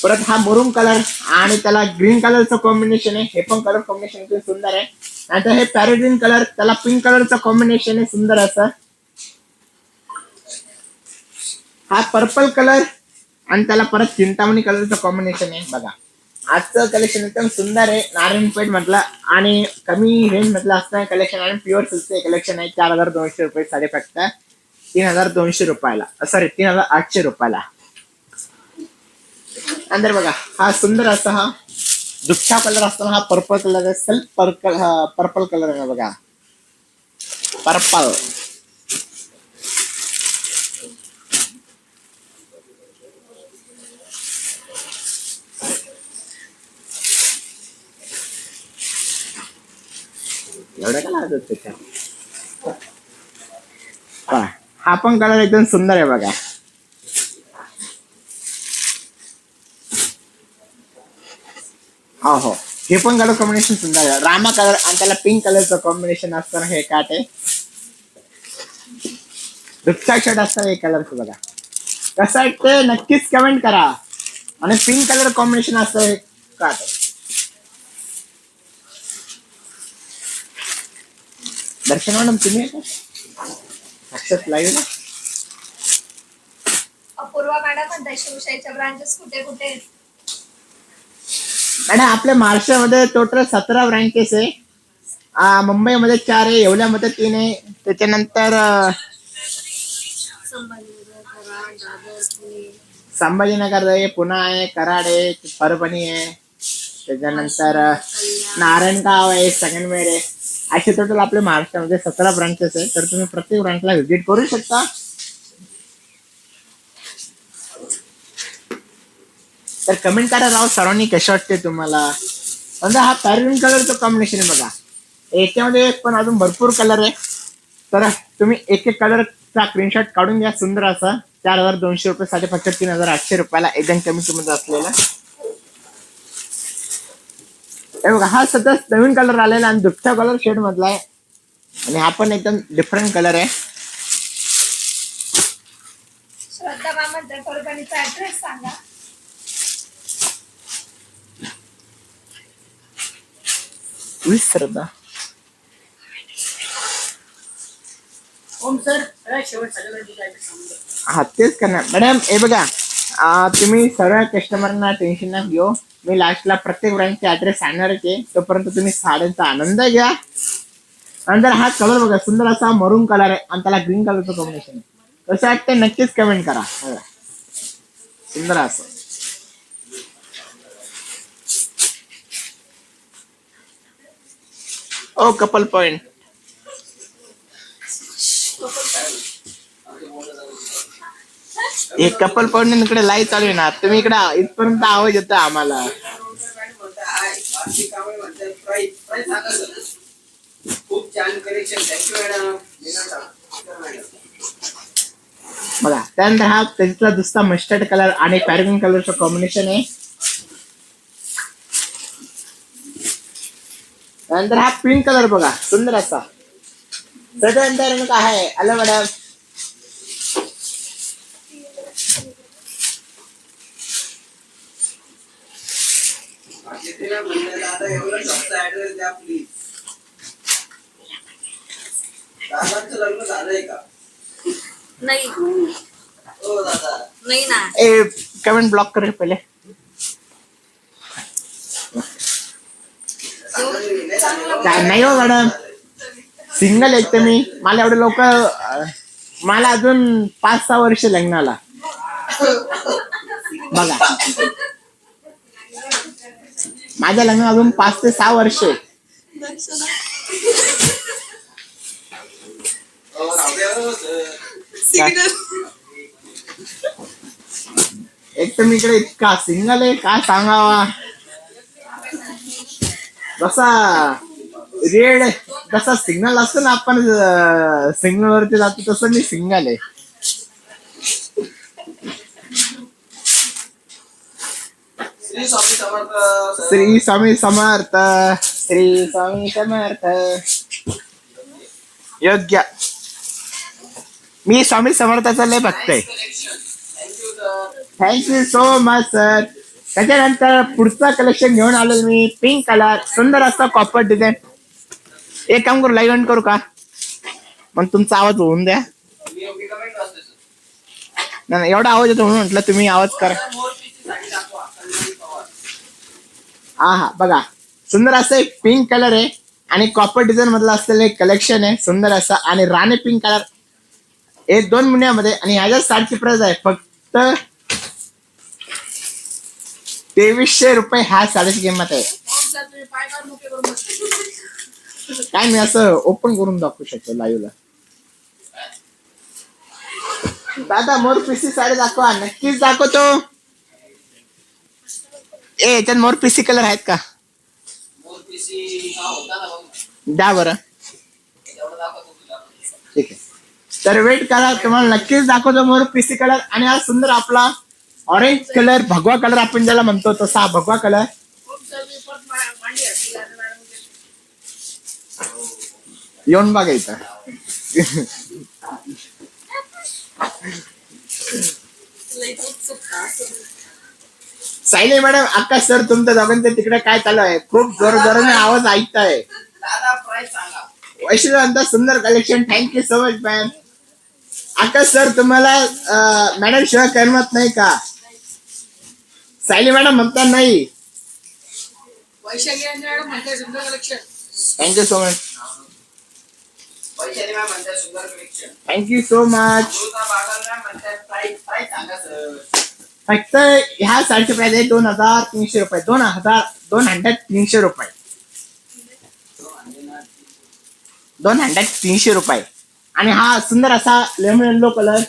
परत हा मरून कलर आणि त्याला ग्रीन कलरचं कॉम्बिनेशन आहे. हे पण कलर कॉम्बिनेशन एकदम सुंदर आहे. नंतर हे पॅरेट ग्रीन कलर, त्याला पिंक कलरचं कॉम्बिनेशन आहे सुंदर असं. हा पर्पल कलर आणि त्याला परत चिंतामणी कलरचं कॉम्बिनेशन आहे. बघा आजचं कलेक्शन एकदम सुंदर आहे. नारायणपेठ म्हटलं आणि कमी रेंज मधलं असणारं कलेक्शन आणि प्युअर सिल्कचं कलेक्शन आहे. 4200 रुपये साडी फक्त 3200 रुपयाला, सॉरी 3800 रुपयाला. नंतर बघा हा सुंदर असा हा दुःखा कलर असताना हा पर्पल कलर आहे. सेल्फ पर्पल कलर आहे बघा, पर्पल. एवढं का लागत त्याच्यात. हा पण कलर एकदम सुंदर आहे बघा. हो हो, हे पण कलर कॉम्बिनेशन सुंदर आहे. रामा कलर आणि त्याला पिंक कलरचं कॉम्बिनेशन असताना हे काट आहे. दुःखा शर्ट असताना हे कलर बघा कसं आहे ते नक्कीच कमेंट करा. आणि पिंक कलर कॉम्बिनेशन असतं हे काट आहे. दर्शन मॅडम तुम्ही अक्षर लाईव्ह ना.
अपूर्वा मॅडम म्हणताय शिवशाहीच्या ब्रांचेस कुठे कुठे आहेत?
मॅडम आपल्या महाराष्ट्रामध्ये टोटल 17 ब्रँचेस आहे. मुंबईमध्ये 4 आहे, येवल्यामध्ये 3 आहे, त्याच्यानंतर संभाजीनगर आहे, पुणे आहे, कराड आहे, परभणी आहे, त्याच्यानंतर नारायणगाव आहे, संगमनेर आहे. असे टोटल आपल्या महाराष्ट्रामध्ये 17 ब्रांचेस आहे. तर तुम्ही प्रत्येक ब्रांचला व्हिजिट करू शकता. तर कमेंट करा राव सर्वांनी कशा वाटते तुम्हाला. म्हणजे हा पॅरेंट कलरचं कॉम्बिनेशन आहे बघा. याच्यामध्ये पण अजून भरपूर कलर आहे. तर तुम्ही एक एक कलरचा स्क्रीनशॉट काढून घ्या. सुंदर असा 4200 रुपये साठी फक्त 3800 रुपयाला एकदम कमी किंमत असलेला. हे बघा हा सध्या नवीन कलर आलेला आणि दुसरा कलर शेड मधला आहे आणि हा पण एकदम डिफरंट कलर आहे.
श्रद्धा मामा परभणीचा ऍड्रेस सांगा.
श्रद्धा
ओम सर शेवट सगळ्यांना काय सांगतो.
हा तेच करणार मॅडम. हे बघा तुम्ही सर्व कस्टमरना टेन्शन ना घेऊ. मी लास्टला प्रत्येक ब्रँडचे ऍड्रेस सांगणारच आहे. तोपर्यंत तुम्ही साड्यांचा आनंद घ्या. नंतर हा कलर बघा सुंदर असा मरून कलर आहे आणि त्याला ग्रीन कलरचं कॉम्बिनेशन आहे. कसं वाटतं नक्कीच कमेंट करा. सुंदर असं ओ कपल पॉइंट. एक कपल पॉइंट इकडे लाईव्ह चालू आहे ना. तुम्ही इकडे इथपर्यंत आवाज येतो आम्हाला.
खूप छान कलेक्शन. Thank you madam.
बघा त्यानंतर हा त्याच्यातला दुसरा मस्टर्ड कलर आणि पॅरेगॉन कलरचं कॉम्बिनेशन आहे. त्यानंतर हा पिंक कलर बघा सुंदर असा. त्याच्यानंतर काय आहे हॅलो मॅडम.
दादा एवढं शॉपचा ऍड्रेस द्या प्लीज. दादाचं लग्न झालंय का?
नाही
हो दादा.
नाही ना.
ए कमेंट ब्लॉक कर पहिले. काय नाही हो मॅडम. सिंगल एक तर मी. मला एवढे लोक मला अजून 5-6 वर्ष लग्नाला बघा. माझ्या लग्न अजून 5 ते 6 वर्ष. एक तर मी इकडे इतका सिंगल आहे काय सांगावा. जसा रेड जसा सिग्नल असतो ना आपण सिग्नल वरती जातो तसं मी सिंगल आहे. श्री स्वामी समर्थ. श्री स्वामी समर्थ. योग्य. मी स्वामी समर्थाचा लय बघतोय. Thank you so much sir. त्याच्यानंतर पुढचा कलेक्शन घेऊन आलो मी. पिंक कलर सुंदर असा कॉपर डिझाईन. एक काम करू लाईव्ह करू का मग तुमचा आवाज होऊन द्या. नाही एवढा आवाज येतो म्हणून म्हटलं तुम्ही आवाज करा. हा बघा सुंदर असं एक पिंक कलर आहे आणि कॉपर डिझाईन मधला असलेलं एक कलेक्शन आहे सुंदर असं. आणि राणी पिंक कलर हे 2 मुन्यामध्ये आणि ह्याच्या साडीची प्राइस आहे फक्त 2300 रुपये. ह्या साडीची किंमत आहे. काय मी असं ओपन करून दाखवू शकतो लाईव्हला. दादा मोर पीसी साडी दाखवा. नक्कीच दाखवतो. याच्यात मोर पीसी कलर आहेत का द्या बरं. ठीक आहे तर वेट करा तुम्हाला नक्कीच दाखवतो मोर पीसी कलर. आणि हा सुंदर आपला ऑरेंज कलर भगवा कलर आपण ज्याला म्हणतो तसा हा भगवा कलर. येऊन बघा इथं. सायली मॅडम आकाश सर तुमच्या दोघांच्या तिकडे काय चालू आहे. खूप जोर जोराने आवाज ऐकताय. वैशिष्ट्य सुंदर collection. Thank you so much ma'am. Akash sir तुम्हाला मॅडम शिवाय करमत नाही का. सायली मॅडम म्हणता नाही. Thank you so much.
पैशाने काय म्हणतात सुंदर कलेक्शन.
Thank you so much.
दूधचा बाजार काय म्हणतात प्राईस प्राईस सांगा सर.
फक्त ह्या साडीची प्राइस आहे 2300 रुपये. 300 रुपये. 300 रुपये. आणि हा सुंदर असा लेमन येल्लो कलर.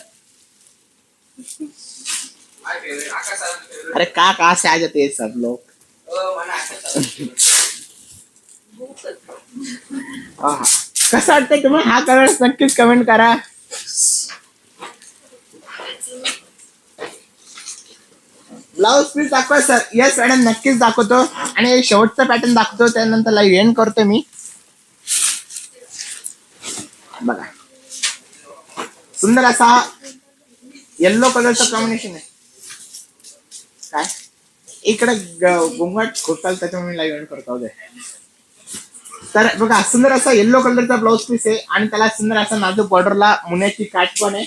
माझे favorite, आकाश सरांचे favorite.
अरे कहाँ से आ जाते हैं सब लोग.
मला आकाश सरांचे favorite.
आहा. कसं वाटतंय तुम्हाला हा कलर नक्कीच कमेंट करा. ब्लाउज पीस दाखवा सर. येस मॅडम नक्कीच दाखवतो. आणि शेवटचा पॅटर्न दाखवतो त्यानंतर लाईव्ह एंड करतो मी. बघा सुंदर असा येल्लो कलरचं कॉम्बिनेशन आहे. काय इकडे घुंगट खोटाल त्याच्यामुळे मी लाईव्ह एंड करतो. तर बघा सुंदर असा येल्लो कलरचा ब्लाउज पीस आहे आणि त्याला सुंदर असा नाजूक बॉर्डरला मुन्याची काठ पण आहे.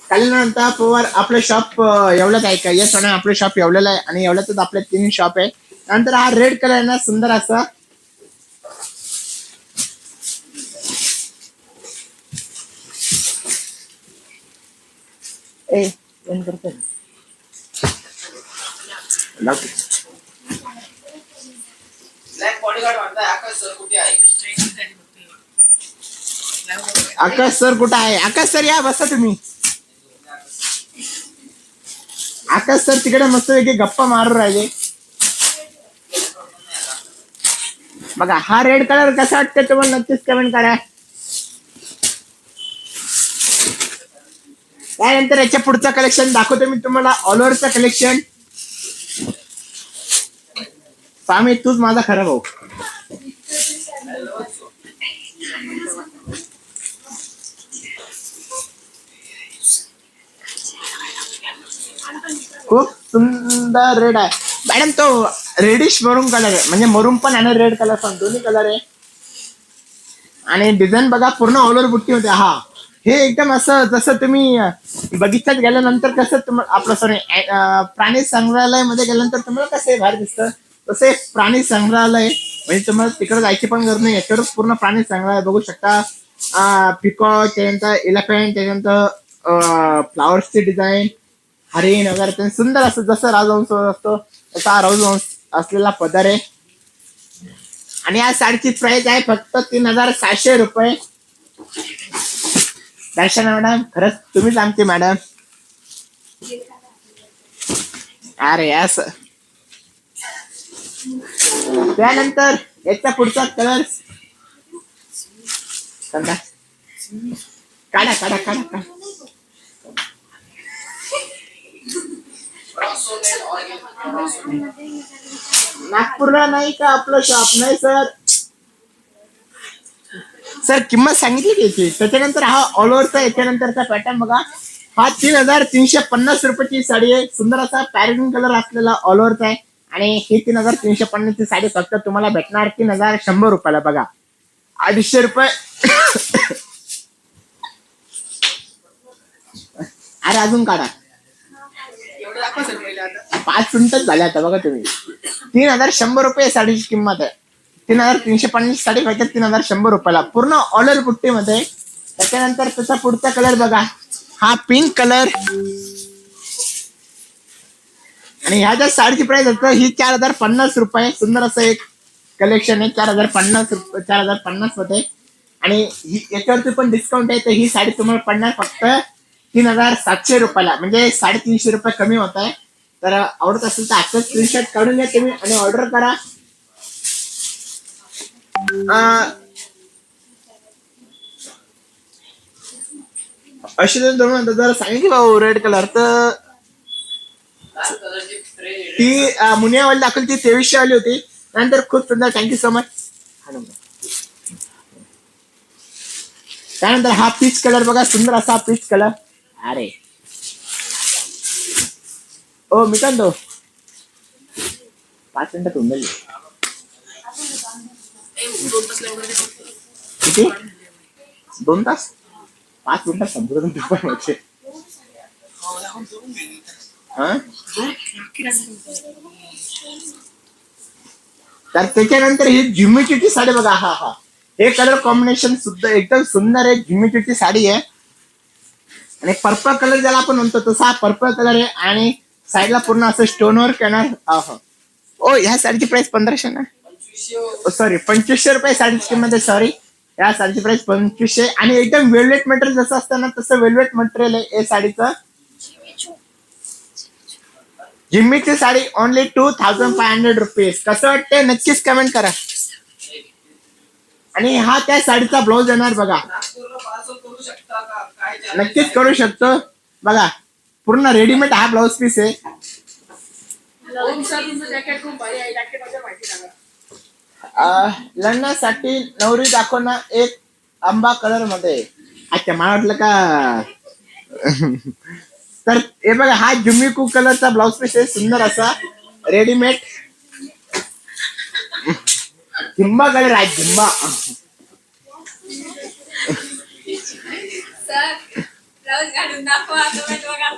त्यानंतर पवार आपलं शॉप एवढंच आहे का. येस मॅडम आपलं शॉप एवढलेलं आहे आणि एवढ्यातच आपले 3 शॉप आहे. नंतर हा रेड कलर आहे ना सुंदर असा. बंद करतो
ब्लॅक बॉडीगार्ड म्हणताय आकाश सर कुठे आहे.
आकाश सर कुठं आहे. आकाश सर या बसा तुम्ही. आकाश सर तिकडे मस्त वेगळे गप्पा मारून राहिले. बघा हा रेड कलर कसा वाटतं तुम्हाला नक्कीच कमेंट करा. त्यानंतर याच्या पुढचं कलेक्शन दाखवतो मी तुम्हाला ऑल ओव्हरचं कलेक्शन. स्वामी तूच माझा खरा भाऊ. खूप सुंदर रेड आहे मॅडम. तो रेडिश मरून कलर आहे म्हणजे मरून पण आणि रेड कलर पण दोन्ही कलर आहे. आणि डिझाईन बघा पूर्ण ऑल ओव्हर बुट्टी होते. हा हे एकदम असं जसं तुम्ही बगीच्यात गेल्यानंतर कसं तुम्हाला आपलं सॉरी प्राणी संग्रहालयामध्ये गेल्यानंतर तुम्हाला कसं भारी दिसतं तसे प्राणी संग्रहालय म्हणजे तुम्हाला तिकडे जायची पण गरज नाही. याच्यावरच पूर्ण प्राणी संग्रहालय बघू शकता. पिकॉक त्याच्यानंतर एलिफंट त्याच्यानंतर फ्लावर्सची डिझाईन हरिण वगैरे ते सुंदर असं जसं राजवंश असतो तसा राजवंश असलेला पदर आहे. आणि या साडीची प्राइस आहे फक्त 3700 रुपये. दर्शना मॅडम खरंच तुम्हीच आमची मॅडम. अरे असं. त्यानंतर याचा पुढचा कलर काढा काढा काढा काढा. नागपूरला नाही का आपलं शॉप. नाही सर. सर किंमत सांगितली त्याची. त्याच्यानंतर हा ऑल ओव्हरचा याच्यानंतरचा पॅटर्न बघा. हा 3350 रुपयाची साडी आहे. सुंदर असा पॅरेंट कलर असलेला ऑल ओव्हरचा आहे. आणि ही 3350 ची साडी फक्त तुम्हाला भेटणार 3100 रुपयाला. बघा 250 रुपये. अरे अजून काढा.
एवढं दाखवा सर पहिले आता.
5 मिनिटच झाले आता बघा तुम्ही. 3100 रुपये साडीची किंमत आहे. 3350 साडी पाहिजे 3100 रुपयाला पूर्ण ऑर्डर पुट्टीमध्ये. त्याच्यानंतर त्याचा पुढचा कलर बघा. हा पिंक कलर. आणि ह्या ज्या साडीची प्राइस असतं ही 4050 रुपये. सुंदर असं एक कलेक्शन आहे. 4050 मध्ये. आणि याच्यावरती पण डिस्काउंट आहे. तर ही साडी तुम्हाला पडणार फक्त 3700 रुपयाला म्हणजे 350 रुपये कमी होत आहे. तर आवडत असेल तर आता स्क्रीनशॉट काढून घ्या तुम्ही आणि ऑर्डर करा. अशी जर सांगितली भाऊ रेड कलर तर ती मुनियावाली दाखवली ती 2300 वाली होती. नंतर खूप सुंदर. Thank you so much. त्यानंतर हा पीच कलर बघा. सुंदर असा पीच कलर. अरे ओ मी काय दो 5 मिनिटात होऊन जाईल. किती 2 तास 5 मिनिटात संपूर्ण. हा? तर त्याच्यानंतर ही झिम्मीचूची साडी बघा. हा हा, हे कलर कॉम्बिनेशन सुद्धा एकदम सुंदर आहे. झिम्मीचूची साडी आहे आणि पर्पल कलर ज्याला आपण म्हणतो तसा हा पर्पल कलर आहे आणि साईडला पूर्ण असं स्टोन वर्क येणार. ओ ह्या साडीची प्राइस 1500 ना. सॉरी 2500 रुपये साडीची किंमत आहे. सॉरी, या साडीची प्राइस 2500 आणि एकदम वेल्वेट मटेरियल जसं असतं ना तसं वेल्वेट मटेरियल आहे या साडीचं. जिम्मीची साडी ओनली 2500 रुपीज. कसं वाटतंय नक्कीच कमेंट करा. आणि हा त्या साडीचा ब्लाऊज येणार बघा. नक्कीच करू शकतो बघा. पूर्ण रेडीमेड हा ब्लाऊज पीस आहे.
जॅकेट खूप भारी आहे. जॅकेट माझ्या माहिती सांगा.
लग्नासाठी नवरी दाखवणं एक आंबा कलर मध्ये. अच्छा, मला वाटलं का. तर हे बघा, हा जुमिकू कलरचा ब्लाऊज पीस आहे. सुंदर असा रेडीमेड झिम्मा कलर आहे. झिम्मा.
सर ब्लाऊज घालून दाखवा. कमेंट बघा.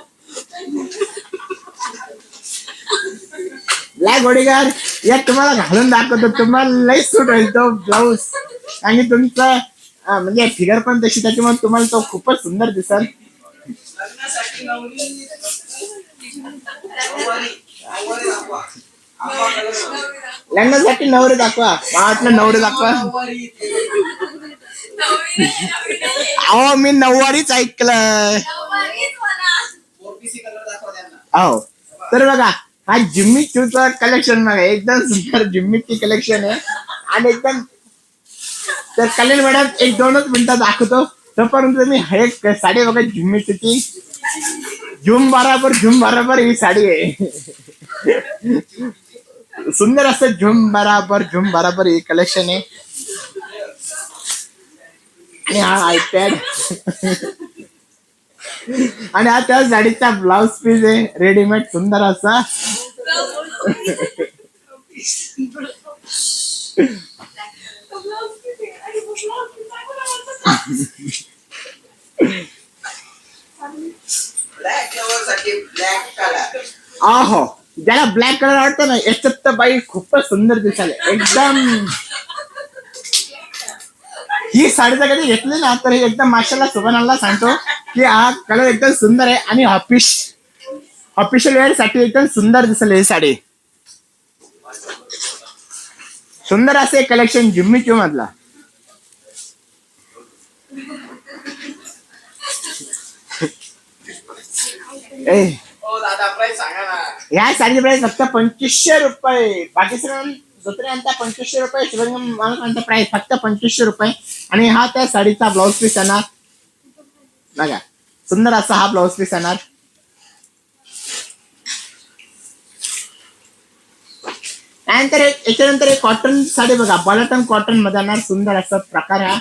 ब्लॅक बॉडीगार्ड या तुम्हाला घालून दाखवतो. तुम्हाला लई सूट होईल तो ब्लाऊज आणि तुमचं म्हणजे फिगर पण तशी, त्याच्यामुळे तुम्हाला तो खूपच सुंदर दिसल.
लग्नासाठी नवरी
लग्नासाठी नवरी दाखवा. मला वाटलं नवरी दाखवा. अहो मी नऊवारीच ऐकलं. हो, तर बघा हा जिम्मी चूचा कलेक्शन बघा. एकदम सुंदर जिम्मीची कलेक्शन आहे आणि एकदम. तर कल्याण मॅडम 1-2च मिनिटात दाखवतो. तोपर्यंत मी एक साडी बघा जिम्मी चूची. झुम बराबर ही साडी आहे. सुंदर असं झुम बराबर ही कलेक्शन आहे. आणि हा आयपॅड आणि हा त्या साडीचा ब्लाऊज पीस आहे रेडीमेड सुंदर असा. आहो, ज्याला ब्लॅक कलर आवडतो ना याच्यात तर बाई खूपच सुंदर दिसायला एकदम. ही साडी जर कधी घेतली ना तर एकदम माशाला सुभानअल्लाह सांगतो की हा कलर एकदम सुंदर आहे आणि ऑफिशियल वेअर साठी एकदम सुंदर दिसेल ही साडी. सुंदर असे कलेक्शन जिम्मी चू मधला. या साडीची प्राइस फक्त 2500 रुपये. बाकी सर्व दुसऱ्यांचा 2500 रुपये. शिवलिंग प्राइस फक्त 2500 रुपये. आणि हा त्या साडीचा ब्लाऊज पीस येणार बघा. सुंदर असा हा ब्लाऊज पीस येणार. त्यानंतर याच्यानंतर एक कॉटन साडी बघा. बॉलटन कॉटन मध्ये येणार. सुंदर असा प्रकार हा.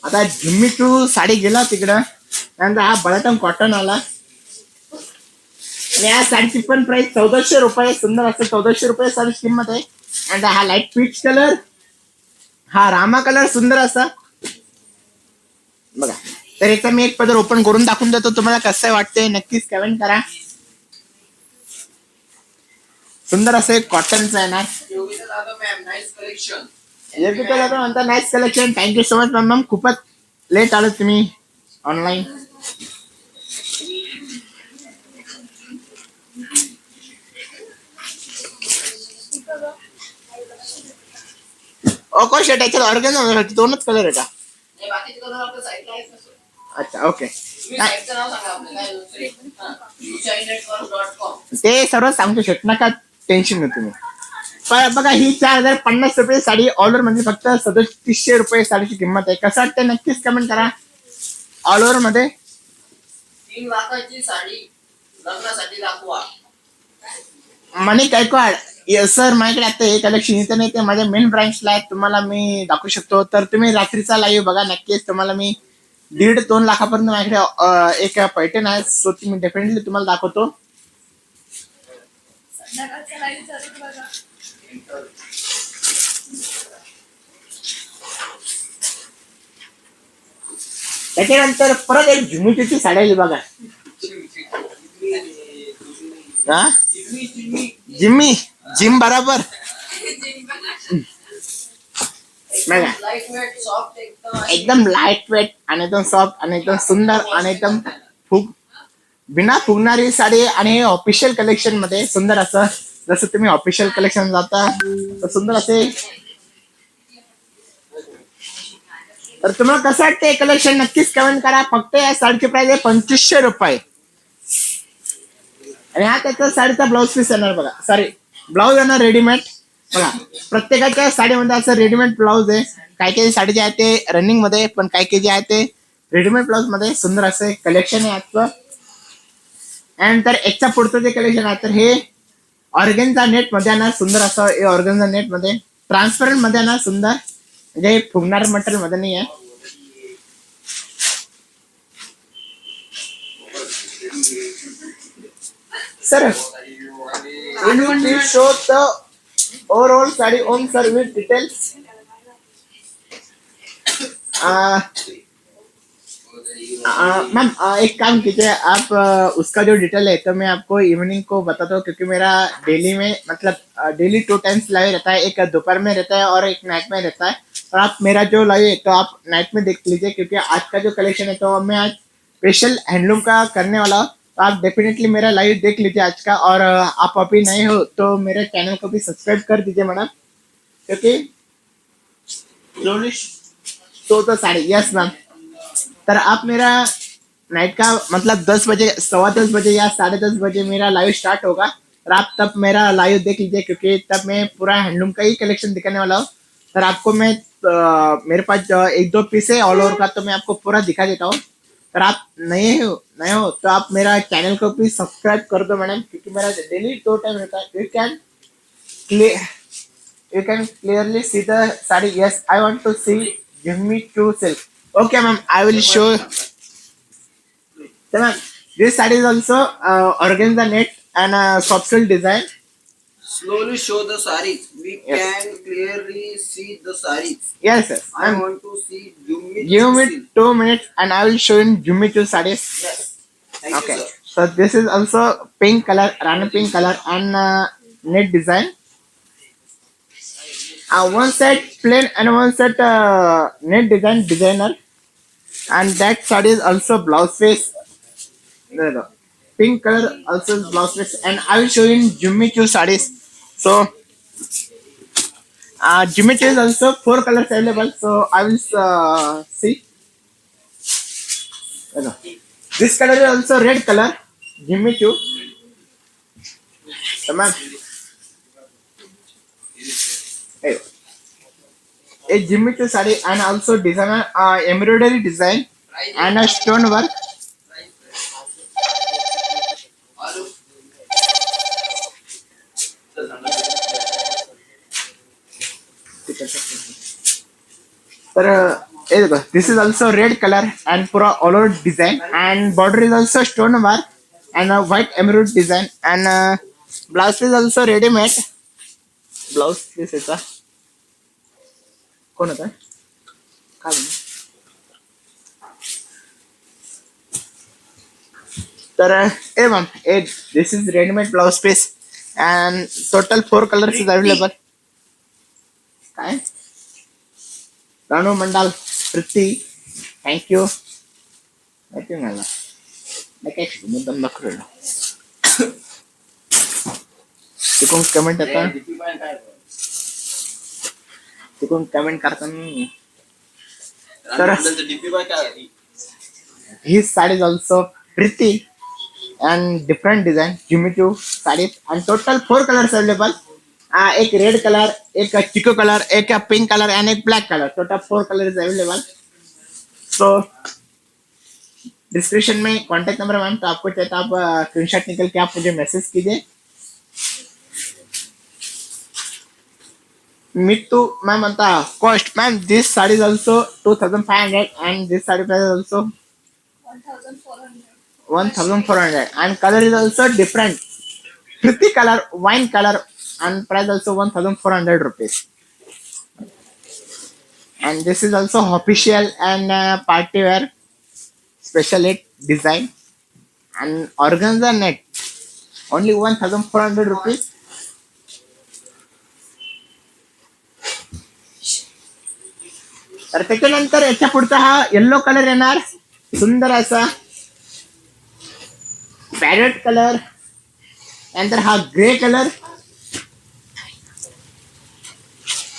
आता झिम्मी टू साडी गेला तिकडं. त्यानंतर हा बॉलटन कॉटन आला आणि या साडीची पण प्राइस 1400 रुपये. सुंदर असं 1400 रुपये साडीची किंमत आहे. आणि हा लाईट पीच कलर, हा रामा कलर सुंदर असा बघा. तर याचा मी एक पदर ओपन करून दाखवून देतो. तुम्हाला कसं वाटतंय नक्कीच कमेंट करा. सुंदर असं एक कॉटनचं येणार. योगिता दादा म्हणता nice collection. Thank you so much ma'am. खूपच लेट आलो तुम्ही ऑनलाईन. ओ कोण शर्ट याच्यात ऑर्गन 2च कलर आहे का? अच्छा, ओके. ते सर्व सांगू शकत नका, टेन्शन नाही तुम्ही. बघा ही 4050 रुपये साडी ऑल ओव्हर मध्ये फक्त 3700 रुपये साडीची किंमत आहे. कसं वाटतं नक्कीच कमेंट करा. ऑल ओव्हर मध्ये
3 लाखाची साडी लग्नासाठी दाखवा.
मनी गायकवाड सर माझ्याकडे आता हे कलेक्शन इथं नाही, ते माझ्या मेन ब्रांचला आहे. तुम्हाला मी दाखवू शकतो. तर तुम्ही रात्रीचा लाईव्ह बघा. नक्कीच तुम्हाला मी 1.5-2 लाखापर्यंत माझ्याकडे एक पैठण आहे. सो मी डेफिनेटली तुम्हाला दाखवतो.
संध्याकाळचं लाईव्ह जरूर बघा.
त्याच्यानंतर परत एक झुमिकीची साडी आली बघा. हा जिम्मी जिम बराबर बघा. एकदम लाईट वेट आणि एकदम सॉफ्ट आणि एकदम सुंदर आणि एकदम फुग बिना फुगणारी साडी आणि ऑफिशियल कलेक्शन मध्ये सुंदर असं. जसं तुम्ही ऑफिशियल कलेक्शन जाता तर सुंदर असे. तर तुम्हाला कसं वाटतं कलेक्शन नक्कीच कमेंट करा. फक्त या साडीची प्राइस आहे 2500 रुपये. आणि हा त्याचा साडीचा ब्लाऊज पीस येणार बघा. सॉरी ब्लाऊज येणार रेडीमेड बघा. प्रत्येकाच्या साडीमध्ये असं रेडीमेड ब्लाऊज आहे. काही काही साडी जे आहे ते रनिंग मध्ये पण काही काही जे आहे ते रेडीमेड ब्लाऊज मध्ये सुंदर असं कलेक्शन आहे आजचं. आणि तर याच्या पुढचं जे कलेक्शन आहे तर हे ऑर्गेन्झा नेट मध्ये येणार सुंदर असं. हे ऑर्गेन्झा नेट मध्ये ट्रान्सपरंट मध्ये येणार सुंदर म्हणजे फुगणार मटेरियल मध्ये नाही आहे. Sir please show the overall sari on sir विद डिटेल्स. मैम एक काम कीजिए आप उसका जो डिटेल है तो मैं आपको इवनिंग को बताता हूँ क्योंकि मेरा डेली में मतलब डेली 2 टाइम्स लाइव रहता है. एक दोपहर में रहता है और एक नाइट में रहता है. और आप मेरा जो लाइव है तो आप नाइट में देख लीजिए क्योंकि आज का जो कलेक्शन है तो मैं आज स्पेशल हैंडलूम का करने वाला हूँ. तो आप डेफिनेटली मेरा लाइव देख लीजिए आज का. और आप अभी नए हो तो मेरे चैनल को भी सब्सक्राइब कर दीजिए मैडम क्योंकि स्लोली तो साड़ी यस मैम. तर आप मेरा नाइट का मतलब 10 बजे 10:15 बजे या 10:30 बजे मेरा लाइव स्टार्ट होगा. और आप तब मेरा लाइव देख लीजिए क्योंकि तब मैं पूरा हैंडलूम का ही कलेक्शन दिखाने वाला हूँ. सर आपको मैं मेरे पास जो 1-2 पीस है ऑल ओवर का तो मैं आपको पूरा दिखा देता हूँ. पर आप नए हो तो आप मेरा चैनल को भी सब्सक्राइब कर दो मैडम क्योंकि मेरा डेली 2 टाइम रहता है. You can clearly see the sari. Yes I want to see give me two silk. Okay, ma'am. I will show. So, ma'am, this saree is also organza net and soft silk design.
Slowly show the sarees. We can clearly see the sarees.
Yes, sir.
I want to see Jummi.
Give me 2 minutes and I will show you Jummi two sarees.
Yes. Thank
Okay.
you, sir.
So this is also pink color, rani pink color and net design. One set plain and one set net design designer. And that saree is also blouse piece. No. Pink color also is blouse piece. And I will show you in Jimmy Choo sarees. So Jimmy Choo is also 4 colors available. So I will see. No. This color is also red color. Jimmy Choo. Come on. Hey. A Jimmy Choo saree and also designer embroidery design and a stone work. तर ये देखो this is also red color and पूरा all over design and border is also stone work and a white emerald design and blouse is also ready made. Blouse piece ऐसा कोण होता काय म्हणू? तर a ma'am a this is readymade blouse piece and total 4 colours is available. काय राणू मंडाल प्रीती थँक्यू माहिती मला काय मुद्दाम दाखवलेलं तिकडून कमेंट येतात तिकडून कमेंट करताना. तर ही sari also pretty and different design Jimmy Choo sarees and total 4 colors available. एक रेड कलर एक चिको कलर एक पिंक कलर एंड एक black colour. Total 4 colour is available. So description में कांटेक्ट नंबर मैम तो आपको चाहिए तो आप स्क्रीनशॉट निकल के आप मुझे मैसेज कीजिए. मित्तू मैम म्हणता cost ma'am this sari is also 2500 and this sari price also 1400 and color is also different. Pretty color, wine color and price also 1400 rupees. And this is also official and party wear special it design and organza net only 1400 rupees. तर त्याच्यानंतर याच्या पुढचा हा येल्लो कलर येणार, सुंदर असा पॅरेट कलर. त्यानंतर हा grey colour,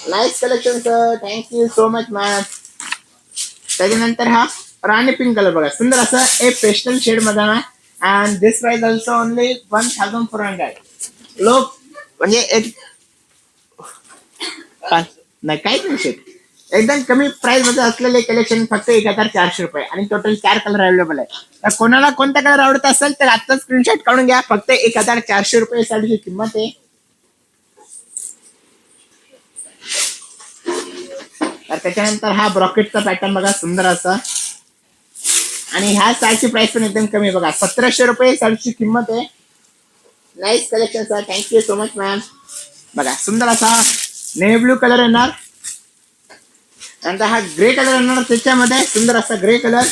nice collection sir, thank you so much ma'am. त्याच्यानंतर हा राणी पिंक कलर बघा, सुंदर असं एक पेस्टल शेड मध्ये ना. And this price also only 1400. लोक म्हणजे एक नाही काहीच नाही शेड, एकदम कमी प्राइस मध्ये असलेले कलेक्शन फक्त 1400 रुपये आणि टोटल 4 कलर अवेलेबल आहे. तर कोणाला कोणता कलर आवडत असेल तर आता स्क्रीनशॉट काढून घ्या. फक्त 1400 रुपये साडीची किंमत आहे. तर त्याच्यानंतर हा ब्रॉकेटचा पॅटर्न बघा, सुंदर असा. आणि ह्या साडीची प्राइस पण एकदम कमी आहे बघा, 1700 रुपये साडीची किंमत आहे. Nice collection sir, thank you so much ma'am. बघा सुंदर असा नेव्ही ब्लू कलर येणार, नंतर हा ग्रे कलर येणार त्याच्यामध्ये, सुंदर असा ग्रे कलर.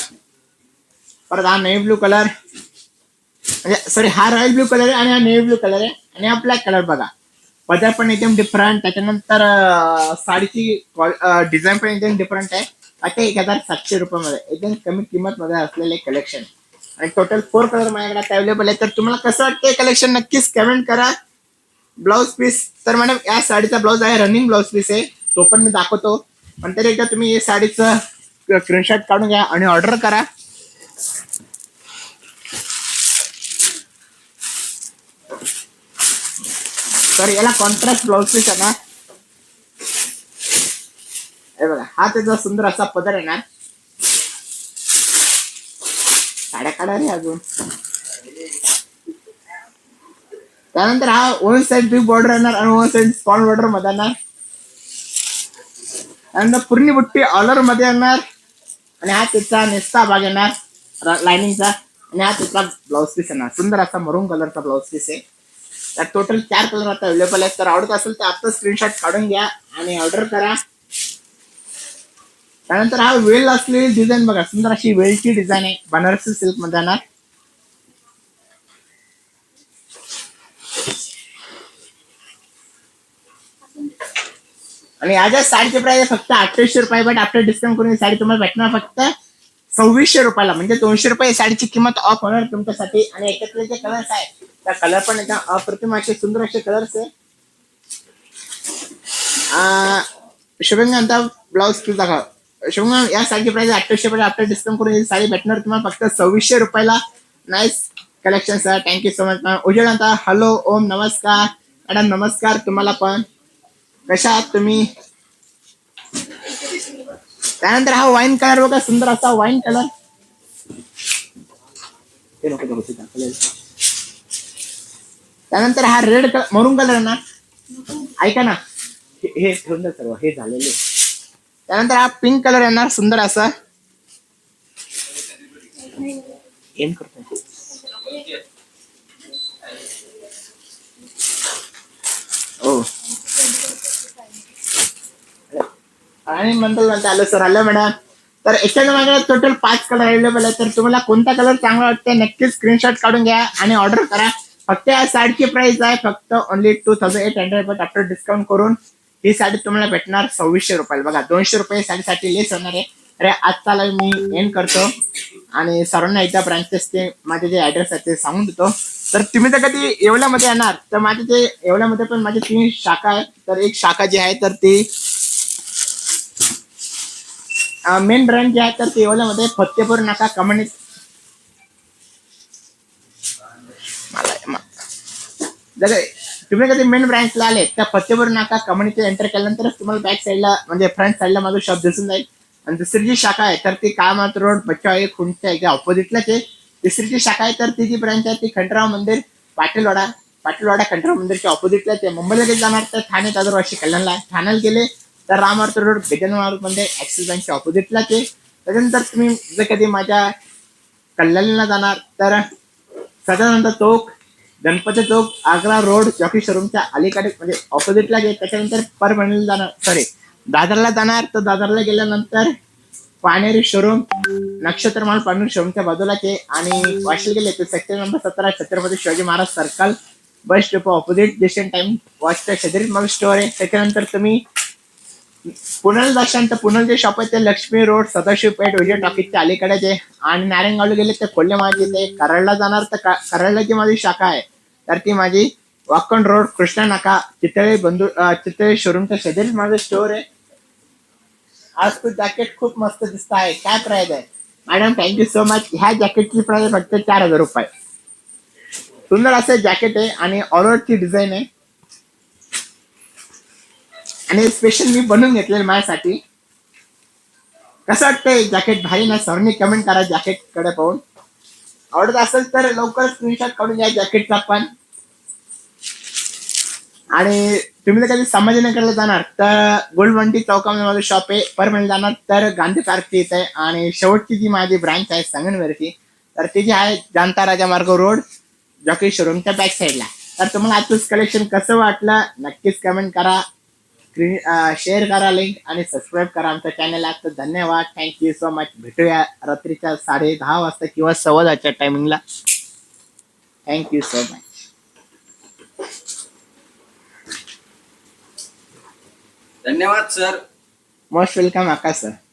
परत हा नेव्ही ब्लू कलर, म्हणजे सॉरी हा रॉयल ब्लू कलर आहे आणि हा नेव्ही ब्लू कलर आहे. आणि हा ब्लॅक कलर बघा, पदर पण एकदम डिफरंट. त्याच्यानंतर साडीची डिझाईन पण एकदम डिफरंट आहे. आता 1700 रुपयामध्ये एकदम कमी किंमत मध्ये असलेले कलेक्शन. आणि टोटल 4 कलर माझ्याकडे अवेलेबल आहे. तर तुम्हाला कसं वाटतं कलेक्शन नक्कीच कमेंट करा. ब्लाउज पीस तर मॅडम या साडीचा ब्लाउज आहे, रनिंग ब्लाउज पीस आहे, तो पण मी दाखवतो. पण तरी एकदा तुम्ही या साडीचं स्क्रीनशॉट काढून घ्या आणि ऑर्डर करा. तर याला कॉन्ट्रास्ट ब्लाउज पीस आहे ना, हे बघा हा त्याचा सुंदर असा पदर येणार. साड्या काढा रे अजून. त्यानंतर हा वन साइड बिग बॉर्डर येणार आणि वन साइड स्मॉल बॉर्डर मध्ये येणार. त्यानंतर पूर्ण बुट्टी ऑलर मध्ये येणार आणि हा त्याचा नेसता भाग येणार लाइनिंगचा. आणि हा त्याचा ब्लाउज पीस येणार, सुंदर असा मरून कलरचा ब्लाउज पीस आहे. तर टोटल 4 कलर आता अवेलेबल आहेत. तर आवडत असेल तर आता स्क्रीनशॉट काढून घ्या आणि ऑर्डर करा. त्यानंतर हा वेल असलेली डिझाईन बघा, सुंदर अशी वेलची डिझाईन आहे, बनारसी सिल्क मध्ये येणार. आणि याच्या साडीची प्राइस फक्त 2800 रुपये, बट आफ्टर डिस्काउंट करून ही साडी तुम्हाला भेटणार फक्त 2600 रुपयाला. म्हणजे 200 रुपये साडीची किंमत ऑफ होणार तुमच्यासाठी. आणि याच्यातले जे कलर्स आहेत त्या कलर पण एकदम अप्रतिम असे सुंदर असे कलर्स आहे. शुभंगा ब्लाउज पीस दाखवा. शुभंगा या साडीची प्राइस 2800 रुपये, आफ्टर डिस्काउंट करून ही साडी भेटणार तुम्हाला फक्त 2600 रुपयाला. Nice collection sir, thank you so much ma'am. Ujjwal आता हॅलो, ओम नमस्कार मॅडम, नमस्कार तुम्हाला पण. कशा आहात तुम्ही? त्यानंतर हा वाईन कलर बघा, सुंदर असा वाईन कलर. त्यानंतर हा रेड कलर मरून कलर ना, ऐका ना हे ठेवून द्या सर्व, हे झालेले. त्यानंतर हा पिंक कलर येणार, सुंदर असा. एम करतो ओ आणि म्हणतो आलो सर, आलं मॅडम. तर याच्यानं माझ्या टोटल 5 कलर अवेलेबल आहे. तर तुम्हाला कोणता कलर चांगला वाटते नक्कीच स्क्रीनशॉट काढून घ्या आणि ऑर्डर करा. फक्त या साडीची प्राइस आहे फक्त ओनली 2800, बट आफ्टर डिस्काउंट करून ही साडी तुम्हाला भेटणार 2600 रुपयाला. बघा 200 रुपये साडीसाठी लेस होणार आहे. अरे आजचा लाईव्ह मी एंड करतो आणि सर्वांना एकदा ब्रांचेसचे माझे जे ऍड्रेस आहेत ते सांगून देतो. तर तुम्ही तर कधी येवल्यामध्ये येणार तर माझे जे येवल्यामध्ये पण माझे 3 शाखा आहेत. तर एक शाखा जी आहे तर ती मेन ब्रँच जे आहे तर ती येवल्यामध्ये फत्तेपूर नाका कम्युनिटी. जर तुम्ही कधी मेन ब्रँचला आले तर फत्तेपूर नाका कम्युनिटी एंटर केल्यानंतरच तुम्हाला बॅक साईडला म्हणजे फ्रंट साईडला माझं शॉप दिसून जाईल. आणि दुसरी जी शाखा आहे तर ती कामात रोड बच्चावाडी खुंटच्या एकदा ऑपोजिटलाच आहे. तिसरी जी शाखा आहे तर ती जी ब्रँच आहे ती खंडराव मंदिर पाटीलवाडा खंडराव मंदिरच्या ऑपोजिटला आहे. मुंबईला गेले जाणार तर ठाणे दादरवाशी कल्याणला, ठाण्याला गेले तर रामार्थ रोड गजानन मध्ये ऍक्सिस बँकच्या ऑपोजिटलाच आहे. त्याच्यानंतर तुम्ही जर कधी माझ्या कल्याणला जाणार तर सदानंद चौक, गणपती चौक, आग्रा रोड, जॉकी शोरूमच्या अलीकडे म्हणजे ऑपोजिटला गेले. त्याच्यानंतर परभणीला जाणार, सॉरी दादरला जाणार तर दादरला गेल्यानंतर पाणेरी शोरूम, नक्षत्र माल पाणेरी शोरूमच्या बाजूलाच आहे. आणि वाशील गेले तर sector number 17 Chhatrapati Shivaji Maharaj circle bus stop opposite डिस्टन टाइम वॉचच्या शेजारी मला स्टोअर आहे. त्याच्यानंतर तुम्ही पुण्याला जाशाल तर पुण्याला जे शॉप आहे ते लक्ष्मी रोड सदाशिव पेठ विजय टॉकीजच्या अलीकडेच आहे. आणि नारायणगावला गेले तर खोल्ले माझी ते कराडला जाणार तर कराडला जी माझी शाखा आहे तर ती माझी वाकण रोड कृष्णा नाका चितळे शोरूमच्या शेजारी माझं स्टोअर आहे. आज तो जॅकेट खूप मस्त दिसत आहे. काय प्राइस आहे मॅडम? Thank you so much. ह्या जॅकेटची प्राइस फक्त 4,000 रुपये. सुंदर असं जॅकेट आहे आणि ऑल ओव्हरची डिझाईन आहे आणि स्पेशल मी बनवून घेतलेलं माझ्यासाठी. कसं वाटतंय जॅकेट? भारी ना? सर्वांनी कमेंट करा जॅकेट कडे पाहून. आवडत असेल तर लवकर स्क्रीनशॉट काढून घ्या जॅकेटचा पण. आणि तुम्ही जर कधी संभाजीनगरला जाणार तर गोल्डमंडी चौकामध्ये माझं शॉप आहे. परभणी जाणार तर गांधी पार्कची इथे आहे. आणि शेवटची जी माझी ब्रांच आहे संगमनेरची तर ती जी आहे जानता राजा मार्ग रोड जॉकी शोरूमच्या बॅक साईडला. तर तुम्हाला आजचं कलेक्शन कसं वाटलं नक्कीच कमेंट करा, शेअर करा लिंक आणि सबस्क्राईब करा आमच्या चॅनलला. तर धन्यवाद. Thank you so much. भेटूया रात्रीच्या 10:30 वाजता किंवा 10:15च्या टायमिंगला. Thank you so much.
धन्यवाद सर.
मोस्ट वेलकम आकाश सर.